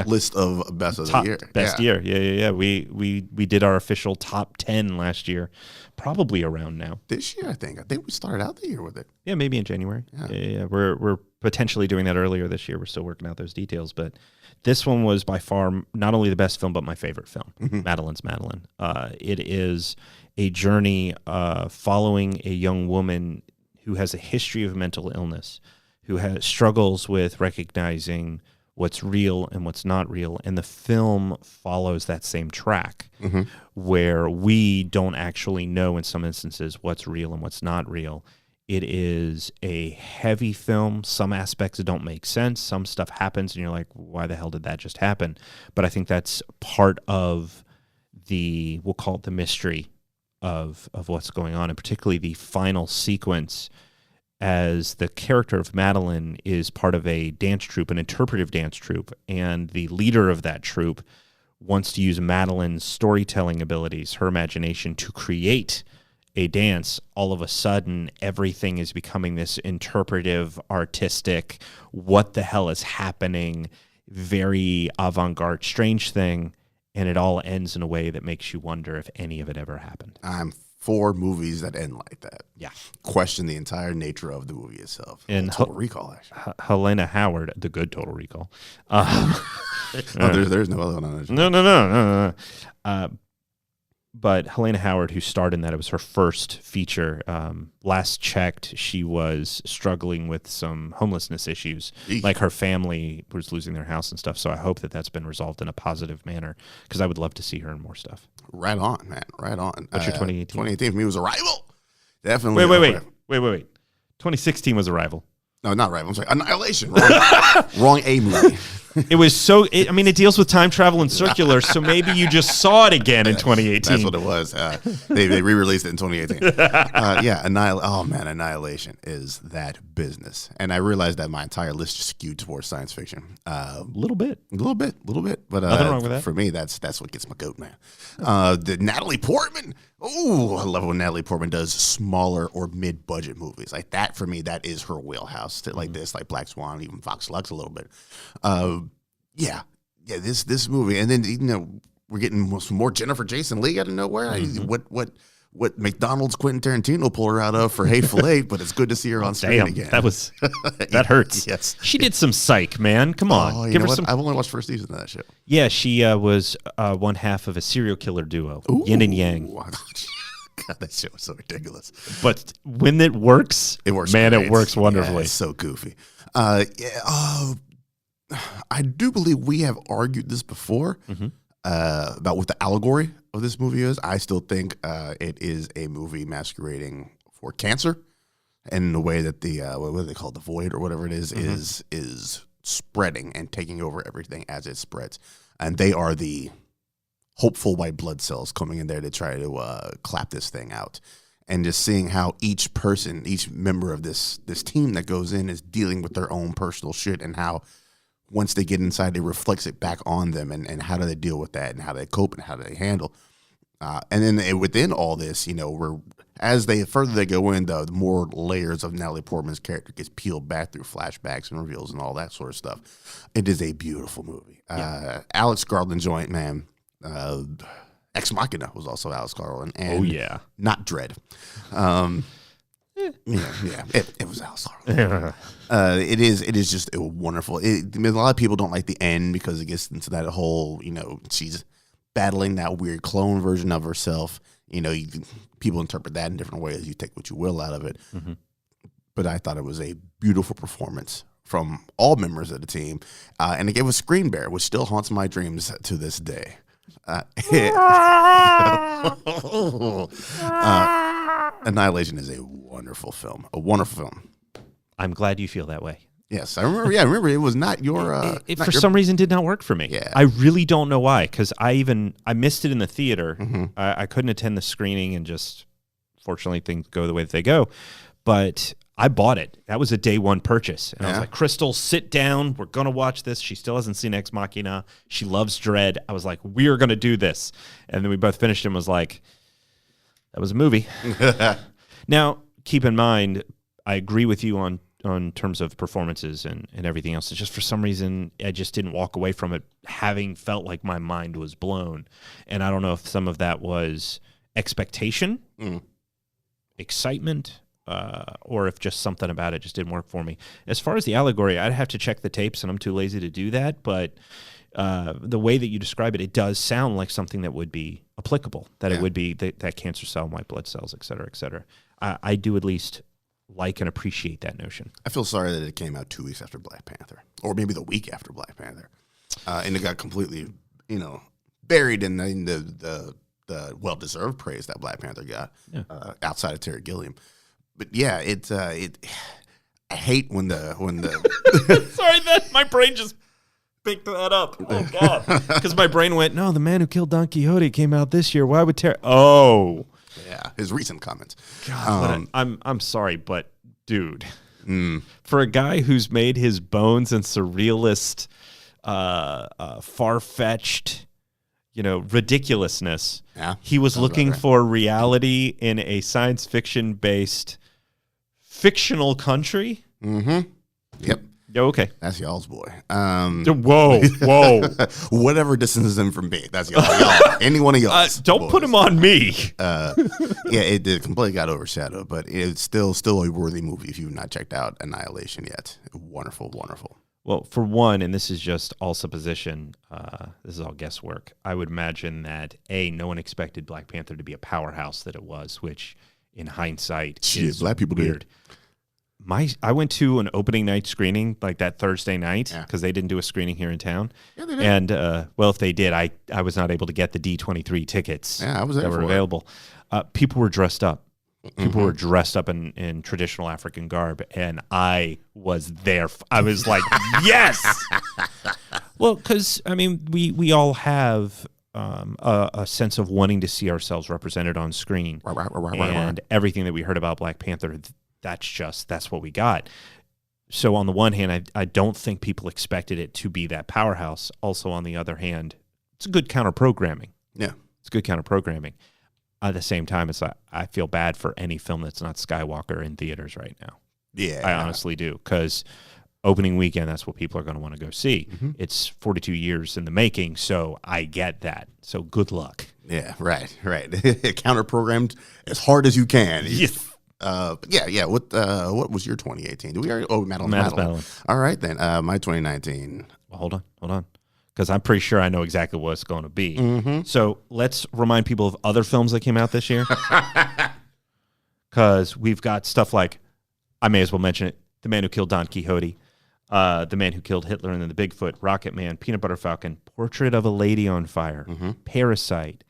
list of best of the year. Best year. Yeah. We did our official top 10 last year, probably around now. This year, I think we started out the year with it. Yeah, maybe in January. Yeah. We're potentially doing that earlier this year. We're still working out those details, but this one was by far not only the best film, but my favorite film, Madeline's Madeline. It is a journey following a young woman who has a history of mental illness, who struggles with recognizing what's real and what's not real. And the film follows that same track where we don't actually know in some instances what's real and what's not real. It is a heavy film. Some aspects don't make sense. Some stuff happens and you're like, why the hell did that just happen? But I think that's part of we'll call it the mystery of what's going on, and particularly the final sequence as the character of Madeline is part of a dance troupe, an interpretive dance troupe, and the leader of that troupe wants to use Madeline's storytelling abilities, her imagination, to create a dance. All of a sudden, everything is becoming this interpretive, artistic, what the hell is happening, very avant-garde, strange thing, and it all ends in a way that makes you wonder if any of it ever happened. I'm for movies that end like that. Yeah. Question the entire nature of the movie itself. And Total Recall, actually. Helena Howard, the good Total Recall. There's no other one on it. No. But Helena Howard, who starred in that, it was her first feature. Last checked, she was struggling with some homelessness issues. Eek. Like her family was losing their house and stuff. So I hope that that's been resolved in a positive manner, because I would love to see her in more stuff. Right on, man. Right on. What's your 2018? 2018 for me was Arrival. Definitely. Wait. 2016 was Arrival. No, not Arrival. I'm sorry. Annihilation. Wrong A movie. It was it deals with time travel and circular, so maybe you just saw it again in 2018. That's what it was. They re-released it in 2018. Annihilation is that business. And I realized that my entire list just skewed towards science fiction. A little bit. But nothing wrong with that. For me, that's what gets my goat, man. The Natalie Portman. Oh, I love when Natalie Portman does smaller or mid-budget movies. Like that, for me, that is her wheelhouse. Like this, like Black Swan, even Fox Lux a little bit. This movie, and then we're getting some more Jennifer Jason Leigh out of nowhere. What McDonald's Quentin Tarantino pulled her out of for Hateful Eight, but it's good to see her on screen again. That hurts. Yes, she did some Psych, man. Come on, give her some. I've only watched first season of that show. Yeah, she was one half of a serial killer duo, Yin and Yang. God, that show was so ridiculous. But when it works, man, great. It works wonderfully. Yeah, it's so goofy. I do believe we have argued this before about what the allegory of this movie is. I still think it is a movie masquerading for cancer, and in the way that the what do they call it, the void or whatever it is spreading and taking over everything as it spreads, and they are the hopeful white blood cells coming in there to try to clap this thing out. and just seeing how each person, each member of this team that goes in is dealing with their own personal shit, and how once they get inside, it reflects it back on them, and how do they deal with that, and how they cope, and how do they handle. And then within all this, as further they go in, the more layers of Natalie Portman's character gets peeled back through flashbacks and reveals and all that sort of stuff. It is a beautiful movie. Alex Garland joint, man. Ex Machina was also Alex Garland. And not Dread. It was Alex Garland. It is just wonderful. A lot of people don't like the end because it gets into that whole, she's battling that weird clone version of herself. People interpret that in different ways. You take what you will out of it. Mm-hmm. But I thought it was a beautiful performance from all members of the team. And it gave a Screen Bear, which still haunts my dreams to this day. Annihilation is a wonderful film. A wonderful film. I'm glad you feel that way. Yes, I remember. Yeah, I remember it was not your. It for some reason did not work for me. Yeah. I really don't know why, because I missed it in the theater. Mm-hmm. I couldn't attend the screening, and just fortunately things go the way that they go. But I bought it. That was a day one purchase, and I was like, "Crystal, sit down. We're gonna watch this." She still hasn't seen Ex Machina. She loves Dread. I was like, "We're gonna do this," and then we both finished and was like, "That was a movie." Now, keep in mind, I agree with you on terms of performances and everything else. It's just for some reason, I just didn't walk away from it having felt like my mind was blown. And I don't know if some of that was expectation, excitement, or if just something about it just didn't work for me. As far as the allegory, I'd have to check the tapes, and I'm too lazy to do that. But the way that you describe it, it does sound like something that would be applicable, that it would be that cancer cell, white blood cells, et cetera, et cetera. I do at least like and appreciate that notion. I feel sorry that it came out 2 weeks after Black Panther, or maybe the week after Black Panther, and it got completely, buried in the well-deserved praise that Black Panther got outside of Terry Gilliam. But yeah, I hate when the sorry, that my brain just picked that up. Oh God, because my brain went, no, The Man Who Killed Don Quixote came out this year. Why would Terry? Oh. Yeah, his recent comments. God, I'm sorry, but dude, for a guy who's made his bones in surrealist, far-fetched, ridiculousness, he was looking for reality in a science fiction-based fictional country. Mm-hmm. Yep. Okay. That's y'all's boy. Whoa. Whatever distances him from me, that's y'all. Any one of y'all. Don't put him on me. It completely got overshadowed, but it's still a worthy movie if you've not checked out Annihilation yet. Wonderful, wonderful. Well, for one, and this is just all supposition, this is all guesswork, I would imagine that, no one expected Black Panther to be a powerhouse that it was, which in hindsight is black people weird. I went to an opening night screening like that Thursday night because they didn't do a screening here in town. Yeah, they did. And if they did, I was not able to get the D23 tickets I was there that were available. People were dressed up. People were dressed up in traditional African garb, and I was there. I was like, yes! Well, because, we all have a sense of wanting to see ourselves represented on screen. And everything that we heard about Black Panther, that's what we got. So on the one hand, I don't think people expected it to be that powerhouse. Also, on the other hand, it's good counter-programming. Yeah. It's good counter-programming. At the same time, I feel bad for any film that's not Skywalker in theaters right now. Yeah. I honestly do, because opening weekend, that's what people are going to want to go see. Mm-hmm. It's 42 years in the making, so I get that. So good luck. Yeah, right. Counter-programmed as hard as you can. Yes. Yeah. What was your 2018? Do we already? Oh, Madeline. All right then. My 2019. Well, hold on, because I'm pretty sure I know exactly what it's going to be. Mm-hmm. So let's remind people of other films that came out this year, because we've got stuff like, I may as well mention it: The Man Who Killed Don Quixote, The Man Who Killed Hitler and then the Bigfoot, Rocket Man, Peanut Butter Falcon, Portrait of a Lady on Fire, Parasite,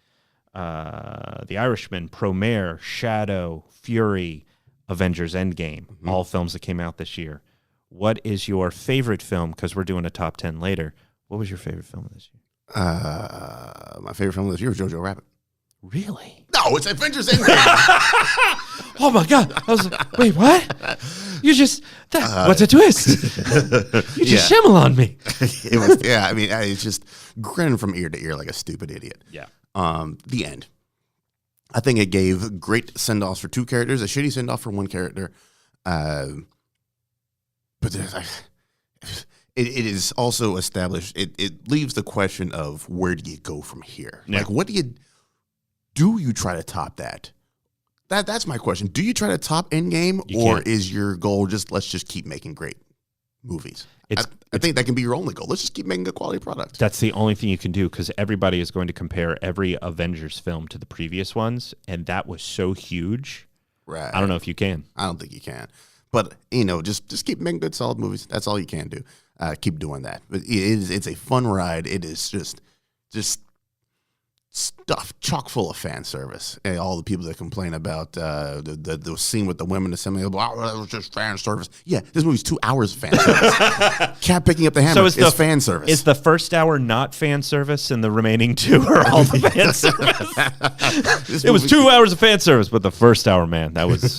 The Irishman, Promare, Shadow, Fury, Avengers Endgame, all films that came out this year. What is your favorite film? Because we're doing a top 10 later. What was your favorite film this year? My favorite film this year was Jojo Rabbit. Really? No, it's Avengers Endgame. Oh my God! I was like, wait, what? You just what's a twist? You just shimmer on me. It was, yeah. I mean, it's just grinning from ear to ear like a stupid idiot. Yeah. The end. I think it gave great send-offs for 2 characters, a shitty send-off for 1 character. But it is also established. It leaves the question of where do you go from here? Yeah. Like, what do you try to top that? That's my question. Do you try to top Endgame, or is your goal let's just keep making great movies? I think that can be your only goal. Let's just keep making a quality product. That's the only thing you can do, because everybody is going to compare every Avengers film to the previous ones, and that was so huge. Right. I don't know if you can. I don't think you can. But, just keep making good, solid movies. That's all you can do. Keep doing that. But it's a fun ride. It is just stuff chock full of fan service. And all the people that complain about the scene with the women assembly, that was just fan service. Yeah, this movie's 2 hours of fan service. Cat picking up the hammer is fan service. Is the first hour not fan service, and the remaining 2 are all the fan service? It was 2 hours of fan service, but the first hour, man, that was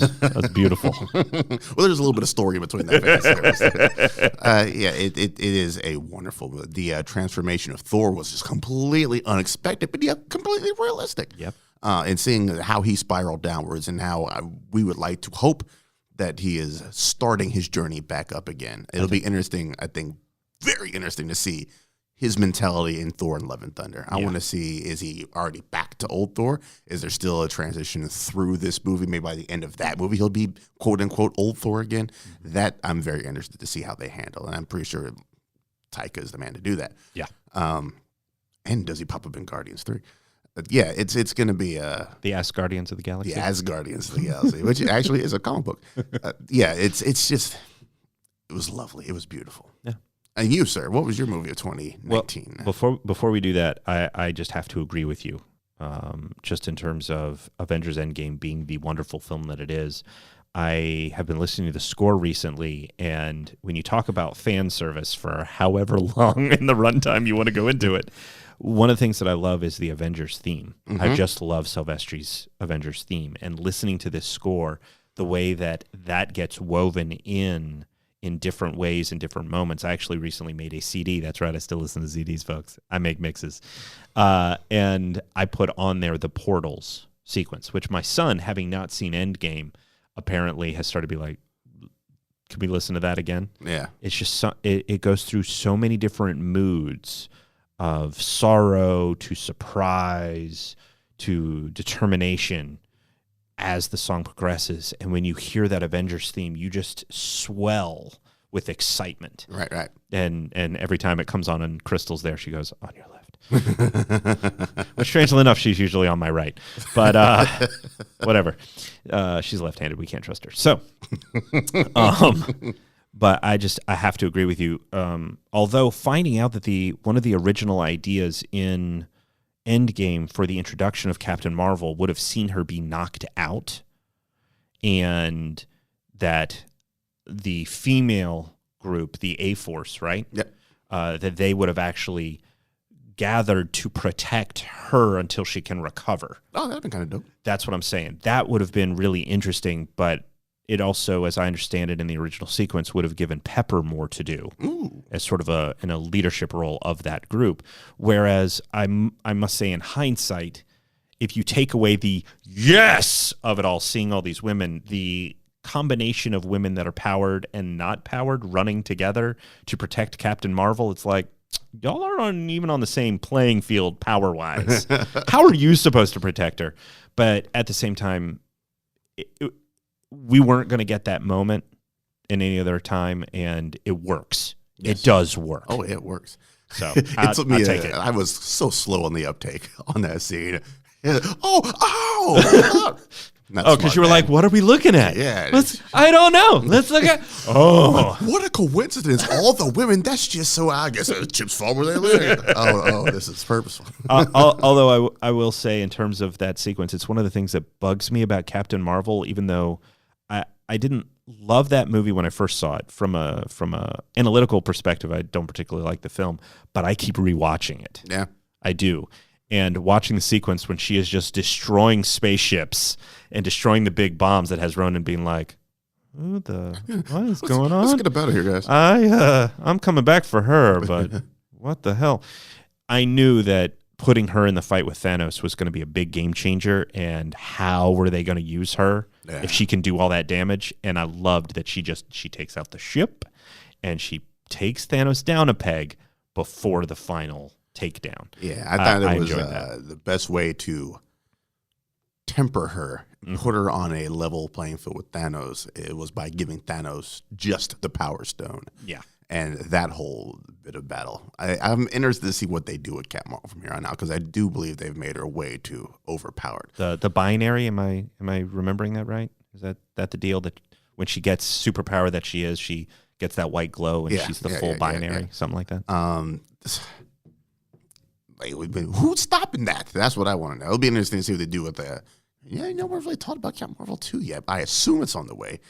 beautiful. Well, there's a little bit of story in between that fan service. Yeah, it is a wonderful. The transformation of Thor was just completely unexpected, but yeah, completely realistic. Yep. And seeing how he spiraled downwards, and how we would like to hope that he is starting his journey back up again. It'll be interesting, I think, very interesting to see his mentality in Thor and Love and Thunder. I want to see, is he already back to old Thor? Is there still a transition through this movie? Maybe by the end of that movie, he'll be quote unquote old Thor again. That I'm very interested to see how they handle. And I'm pretty sure Taika is the man to do that. Yeah. And does he pop up in Guardians 3? Yeah, it's going to be the Asgardians of the Galaxy. The Asgardians of the Galaxy, which actually is a comic book. Yeah, it's just, it was lovely. It was beautiful. Yeah. And you, sir, what was your movie of 2019? Well, before we do that, I just have to agree with you. Just in terms of Avengers Endgame being the wonderful film that it is. I have been listening to the score recently, and when you talk about fan service for however long in the runtime you want to go into it, one of the things that I love is the Avengers theme. Mm-hmm. I just love Silvestri's Avengers theme, and listening to this score, the way that gets woven in different ways in different moments. I actually recently made a CD. That's right. I still listen to CDs, folks. I make mixes. And I put on there the Portals sequence, which my son, having not seen Endgame, apparently has started to be like, can we listen to that again? Yeah. It's just, it goes through so many different moods of sorrow to surprise to determination as the song progresses. And when you hear that Avengers theme, you just swell with excitement. Right. And every time it comes on and Crystal's there, she goes, on your left. Which, strangely enough, she's usually on my right. But whatever. She's left-handed. We can't trust her. So, but I have to agree with you. Although finding out that one of the original ideas in Endgame for the introduction of Captain Marvel would have seen her be knocked out, and that the female group, the A-Force, right? Yep. That they would have actually gathered to protect her until she can recover. Oh, that'd been kind of dope. That's what I'm saying. That would have been really interesting, but it also, as I understand it in the original sequence, would have given Pepper more to do. Ooh. As sort of in a leadership role of that group. Whereas I must say, in hindsight, if you take away the yes of it all, seeing all these women, the combination of women that are powered and not powered running together to protect Captain Marvel, it's like, y'all aren't even on the same playing field power-wise. How are you supposed to protect her? But at the same time, we weren't going to get that moment in any other time, and it works. Yes. It does work. Oh, it works. So I'll take it. I was so slow on the uptake on that scene. Oh! Because you were like, what are we looking at? Yeah. I don't know. Let's look at... Oh. What a coincidence. All the women, that's just so, I guess, chips fall where they live. Oh, this is purposeful. Although I will say, in terms of that sequence, it's one of the things that bugs me about Captain Marvel, even though I didn't love that movie when I first saw it. From a analytical perspective, I don't particularly like the film, but I keep rewatching it. Yeah. I do. and watching the sequence when she is just destroying spaceships and destroying the big bombs that has Ronan being like, what is going on? Let's get up out of here, guys. I'm coming back for her, but what the hell? I knew that putting her in the fight with Thanos was going to be a big game changer, and how were they going to use her if she can do all that damage? And I loved that she takes out the ship and she takes Thanos down a peg before the final takedown. Yeah, I thought it was the best way to temper her, put her on a level playing field with Thanos. It was by giving Thanos just the Power Stone. Yeah. And that whole bit of battle. I'm interested to see what they do with Cat Marvel from here on out, because I do believe they've made her way too overpowered. The binary, am I remembering that right? Is that the deal, that when she gets superpower that she gets that white glow and she's the full binary, something like that? Who's stopping that? That's what I want to know. It'll be interesting to see what they do with that. Yeah, I know we've really talked about Cat Marvel 2 yet. I assume it's on the way.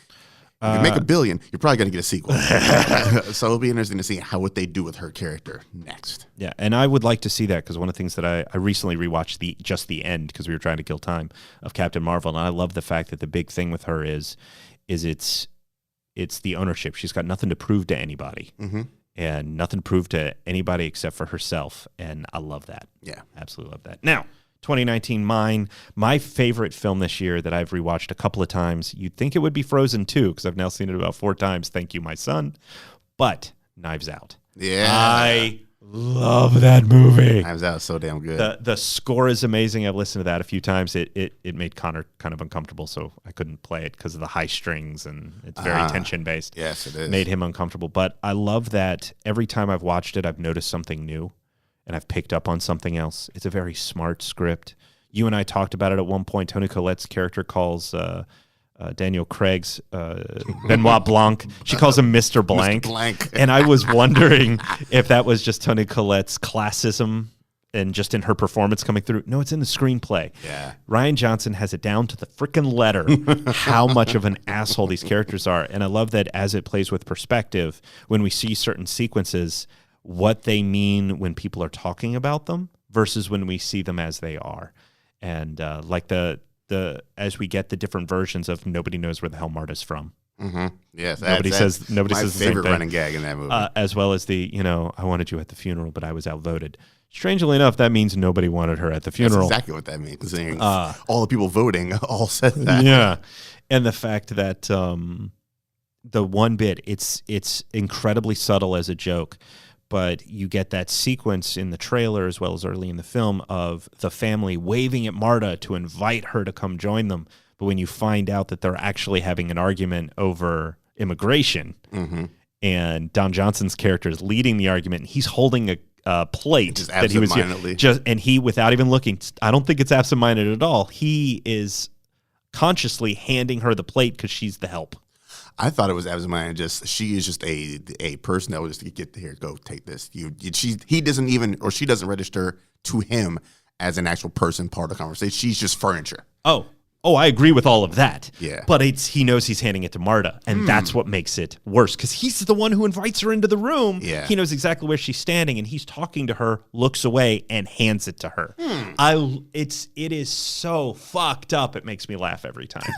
If you make $1 billion, you're probably going to get a sequel. So it'll be interesting to see what they do with her character next. Yeah, and I would like to see that, because one of the things that I recently rewatched just the end, because we were trying to kill time, of Captain Marvel, and I love the fact that the big thing with her is it's the ownership. She's got nothing to prove to anybody. Mm-hmm. And nothing to prove to anybody except for herself, and I love that. Yeah. Absolutely love that. Now, 2019, my favorite film this year that I've rewatched a couple of times. You'd think it would be Frozen 2, because I've now seen it about 4 times. Thank you, my son. But Knives Out. Yeah. I love that movie. Knives Out is so damn good. The score is amazing. I've listened to that a few times. It made Connor kind of uncomfortable, so I couldn't play it because of the high strings, and it's very tension-based. Yes, it is. Made him uncomfortable. But I love that every time I've watched it, I've noticed something new, and I've picked up on something else. It's a very smart script. You and I talked about it at one point. Toni Collette's character calls Daniel Craig's Benoit Blanc. She calls him Mr. Blank. Mr. Blank. And I was wondering if that was just Toni Collette's classism and just in her performance coming through. No, it's in the screenplay. Yeah. Rian Johnson has it down to the freaking letter how much of an asshole these characters are. And I love that as it plays with perspective, when we see certain sequences, what they mean when people are talking about them versus when we see them as they are. And like the as we get the different versions of nobody knows where the hell Marta's from. Mm-hmm. Yes, nobody says the same favorite thing. running gag in that movie. As well as the I wanted you at the funeral, but I was outvoted. Strangely enough, that means nobody wanted her at the funeral. That's exactly what that means. Considering all the people voting all said that. Yeah, and the fact that the one bit it's incredibly subtle as a joke. But you get that sequence in the trailer as well as early in the film of the family waving at Marta to invite her to come join them. But when you find out that they're actually having an argument over immigration, and Don Johnson's character is leading the argument, and he's holding a plate just that he was and he, without even looking, I don't think it's absent-minded at all. He is consciously handing her the plate because she's the help. I thought it was absent-minded. She is just a person that will just get here, go take this. He doesn't even, or she doesn't register to him as an actual person part of the conversation. She's just furniture. Oh, I agree with all of that. Yeah. But he knows he's handing it to Marta, and that's what makes it worse, because he's the one who invites her into the room. Yeah. He knows exactly where she's standing, and he's talking to her, looks away, and hands it to her. It is so fucked up. It makes me laugh every time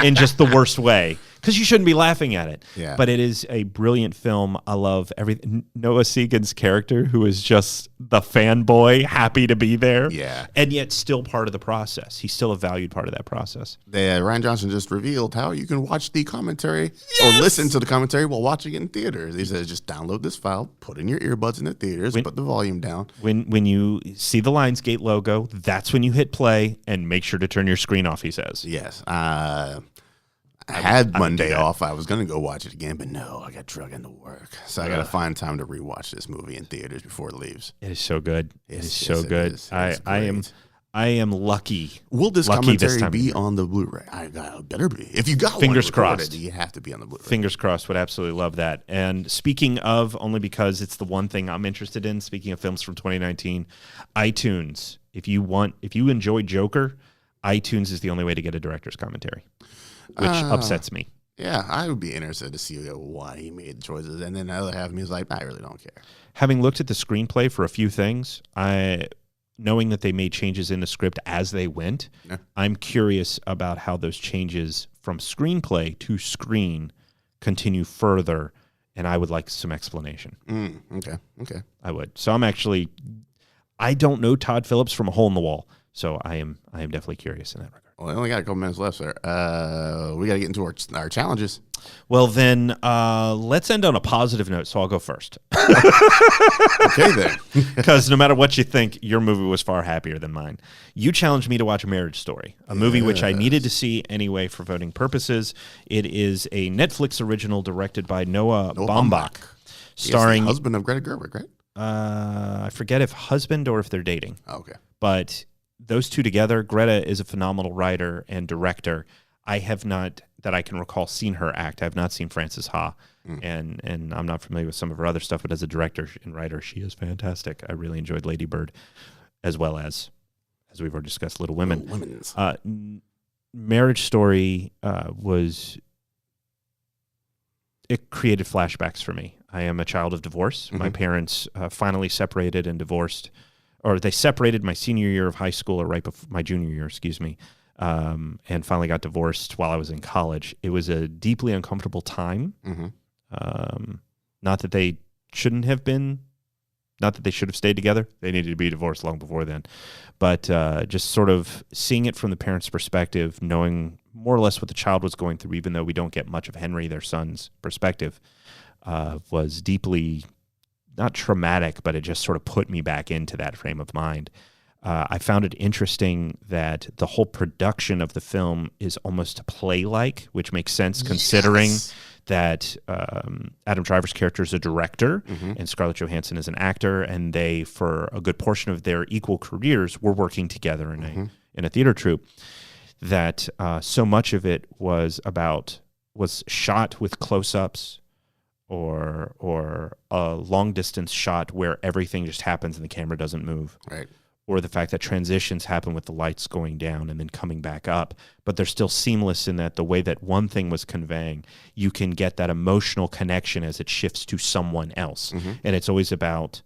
in just the worst way, because you shouldn't be laughing at it. Yeah. But it is a brilliant film. I love everything. Noah Segan's character, who is just the fanboy, happy to be there. Yeah. And yet still part of the process. He's still a valued part of that process. Ryan Johnson just revealed how you can watch the commentary or listen to the commentary while watching it in theaters. He says, just download this file, put in your earbuds in the theaters, put the volume down. When you see the Lionsgate logo, that's when you hit play, and make sure to turn your screen off, he says. Yes. I had Monday off. I was going to go watch it again, but no, I got drug into work. So I got to find time to rewatch this movie in theaters before it leaves. It is so good. It is so good. It I am lucky. Will this lucky commentary be on the Blu-ray? I better be. If you got Fingers one crossed. you have to be on the Blu-ray. Fingers crossed. Would absolutely love that. And speaking of, only because it's the one thing I'm interested in, speaking of films from 2019, iTunes. If you enjoy Joker, iTunes is the only way to get a director's commentary, which upsets me. Yeah, I would be interested to see why he made the choices. And then the other half of me is like, I really don't care. Having looked at the screenplay for a few things, knowing that they made changes in the script as they went, I'm curious about how those changes from screenplay to screen continue further, and I would like some explanation. Okay. I would. So I don't know Todd Phillips from a hole in the wall, so I am definitely curious in that regard. Well, I only got a couple minutes left, sir. We got to get into our challenges. Well, then let's end on a positive note, so I'll go first. Okay, then. Because no matter what you think, your movie was far happier than mine. You challenged me to watch Marriage Story, a movie which I needed to see anyway for voting purposes. It is a Netflix original directed by Noah Baumbach, starring... the husband of Greta Gerwig, right? I forget if husband or if they're dating. Oh, okay. But those two together, Greta is a phenomenal writer and director. I have not, that I can recall, seen her act. I have not seen Frances Ha, and I'm not familiar with some of her other stuff, but as a director and writer, she is fantastic. I really enjoyed Lady Bird, as well as we've already discussed, Little Women. Marriage Story it created flashbacks for me. I am a child of divorce. My parents finally separated and divorced, or they separated my senior year of high school, or right before my junior year, and finally got divorced while I was in college. It was a deeply uncomfortable time. Not that they shouldn't have been, not that they should have stayed together. They needed to be divorced long before then. But just sort of seeing it from the parents' perspective, knowing more or less what the child was going through, even though we don't get much of Henry, their son's perspective, was deeply, not traumatic, but it just sort of put me back into that frame of mind. I found it interesting that the whole production of the film is almost play-like, which makes sense considering that Adam Driver's character is a director and Scarlett Johansson is an actor, and they, for a good portion of their equal careers, were working together in a theater troupe. That so much of it was shot with close-ups or a long-distance shot where everything just happens and the camera doesn't move. Right. Or the fact that transitions happen with the lights going down and then coming back up, but they're still seamless in that the way that one thing was conveying, you can get that emotional connection as it shifts to someone else. And it's always about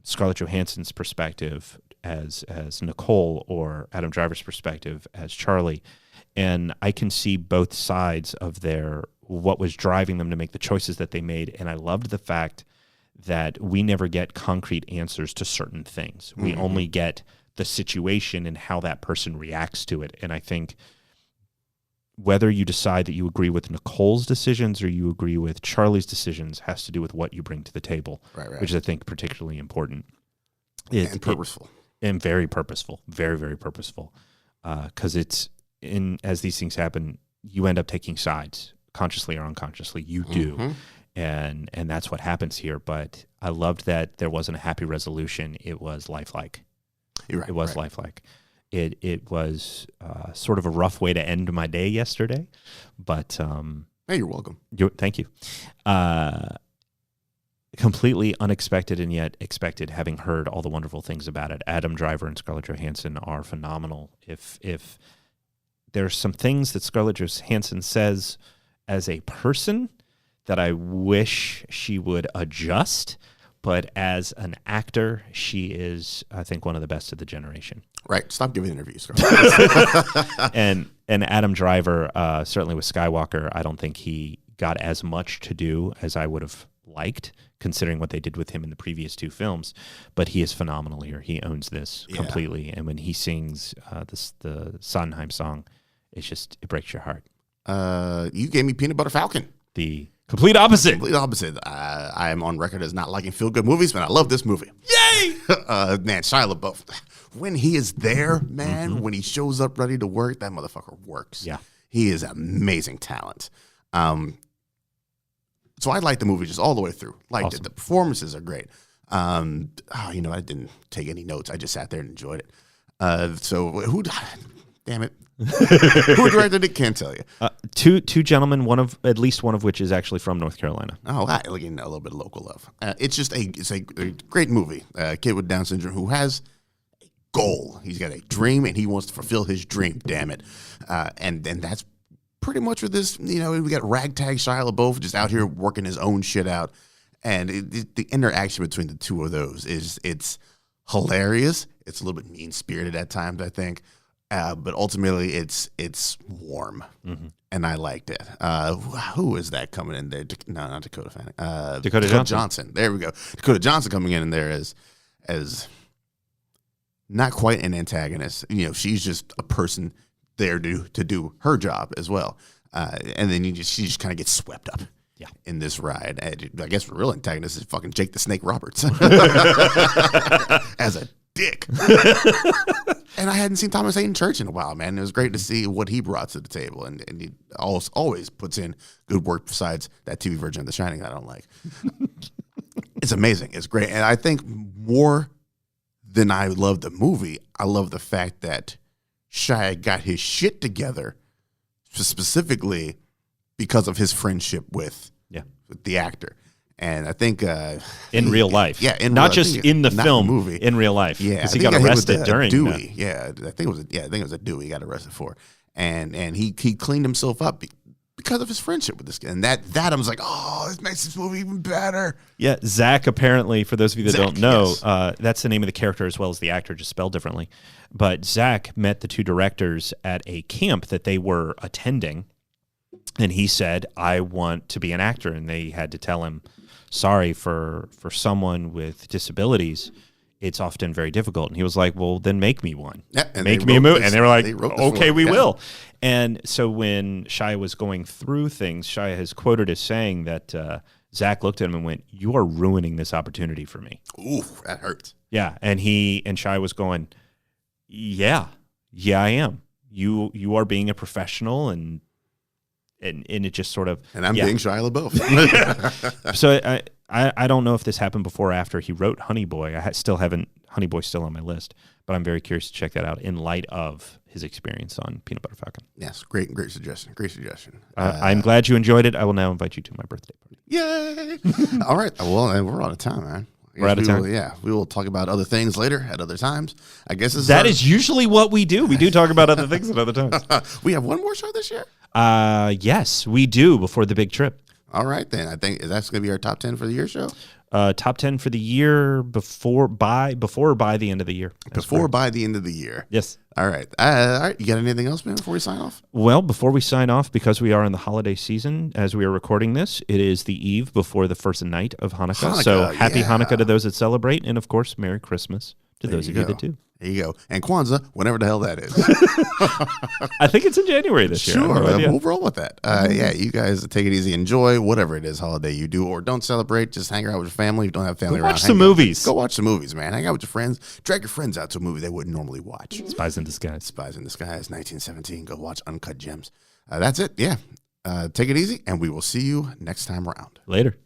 Scarlett Johansson's perspective as Nicole, or Adam Driver's perspective as Charlie. And I can see both sides of what was driving them to make the choices that they made. And I loved the fact that we never get concrete answers to certain things. We only get the situation and how that person reacts to it. And I think whether you decide that you agree with Nicole's decisions or you agree with Charlie's decisions has to do with what you bring to the table, which is, I think, particularly important. And purposeful. And very purposeful, very, very purposeful. Because as these things happen, you end up taking sides, consciously or unconsciously. You do. And that's what happens here. But I loved that there wasn't a happy resolution. It was lifelike. You're right. It was lifelike. It was sort of a rough way to end my day yesterday. But hey, you're welcome. Thank you. Completely unexpected and yet expected, having heard all the wonderful things about it. Adam Driver and Scarlett Johansson are phenomenal. If there's some things that Scarlett Johansson says as a person that I wish she would adjust, but as an actor, she is, I think, one of the best of the generation. Right. Stop giving interviews, Scarlett. and Adam Driver, certainly with Skywalker, I don't think he got as much to do as I would have liked, considering what they did with him in the previous two films. But he is phenomenal here. He owns this completely. And when he sings the Sondheim song, it breaks your heart. You gave me Peanut Butter Falcon. The complete opposite. Complete opposite. I am on record as not liking feel-good movies, but I love this movie. Yay! Man, Shia LaBeouf, when he is there, man, when he shows up ready to work, that motherfucker works. Yeah. He is amazing talent. So I liked the movie just all the way through. Liked it. The performances are great. I didn't take any notes. I just sat there and enjoyed it. So damn it. Who directed it? Can't tell you. Two gentlemen, at least one of which is actually from North Carolina. Oh, again, a little bit of local love. It's a great movie. A kid with Down syndrome who has a goal. He's got a dream and he wants to fulfill his dream. Damn it, and that's pretty much with this. We got ragtag Shia LaBeouf just out here working his own shit out, and the interaction between the two of those it's hilarious. It's a little bit mean-spirited at times, I think. But ultimately, it's warm, and I liked it. Who is that coming in there? No, not Dakota Fanning. Dakota Johnson. There we go. Dakota Johnson coming in there as not quite an antagonist. You know, she's just a person there to do her job as well. And then she just kind of gets swept up in this ride. And I guess the real antagonist is fucking Jake the Snake Roberts as a dick. And I hadn't seen Thomas Hayden Church in a while, man. It was great to see what he brought to the table. And he always puts in good work besides that TV version of The Shining that I don't like. It's amazing. It's great. And I think more than I love the movie, I love the fact that Shia got his shit together specifically because of his friendship with the actor. And I think in real life, not just in the film, movie, in real life, because he got arrested during Dewey. I think it was a Dewey he got arrested for, and he cleaned himself up because of his friendship with this guy. And that I was like, oh, this makes this movie even better. Yeah, Zach, apparently, for those of you that don't know, that's the name of the character as well as the actor, just spelled differently. But Zach met the two directors at a camp that they were attending, and he said, I want to be an actor. And they had to tell him, sorry, for someone with disabilities, it's often very difficult. And he was like, well, then make me one. Yeah, make me a movie. And they were like, okay, we will. And so when Shia was going through things, Shia has quoted as saying that Zach looked at him and went, you are ruining this opportunity for me. Ooh, that hurts. Yeah. And Shia was going, yeah, I am. You are being a professional, and it just sort of... And I'm being Shia LaBeouf. So I don't know if this happened before or after he wrote Honey Boy. Still haven't... Honey Boy's still on my list, but I'm very curious to check that out in light of his experience on Peanut Butter Falcon. Yes, great suggestion. I'm glad you enjoyed it. I will now invite you to my birthday party. Yay! All right. Well, we're out of time, man. We're out of time. We will talk about other things later at other times. I guess that is usually what we do. We do talk about other things at other times. We have one more show this year? Yes, we do, before the big trip. All right, then. I think that's going to be our top 10 for the year show. Top 10 for the year before or by the end of the year. By the end of the year. Yes. All right. All right. You got anything else, man, before we sign off? Well, before we sign off, because we are in the holiday season as we are recording this, it is the eve before the first night of Hanukkah. So happy Hanukkah to those that celebrate, and of course, Merry Christmas to those of you that do. There you go. And Kwanzaa, whenever the hell that is. I think it's in January this year. Sure. We'll roll with that. Yeah, you guys take it easy. Enjoy whatever it is holiday you do or don't celebrate. Just hang out with your family. If you don't have family around, watch some movies. Go watch some movies, man. Hang out with your friends. Drag your friends out to a movie they wouldn't normally watch. Spies in Disguise. Spies in Disguise, 1917. Go watch Uncut Gems. That's it. Yeah. Take it easy, and we will see you next time around. Later.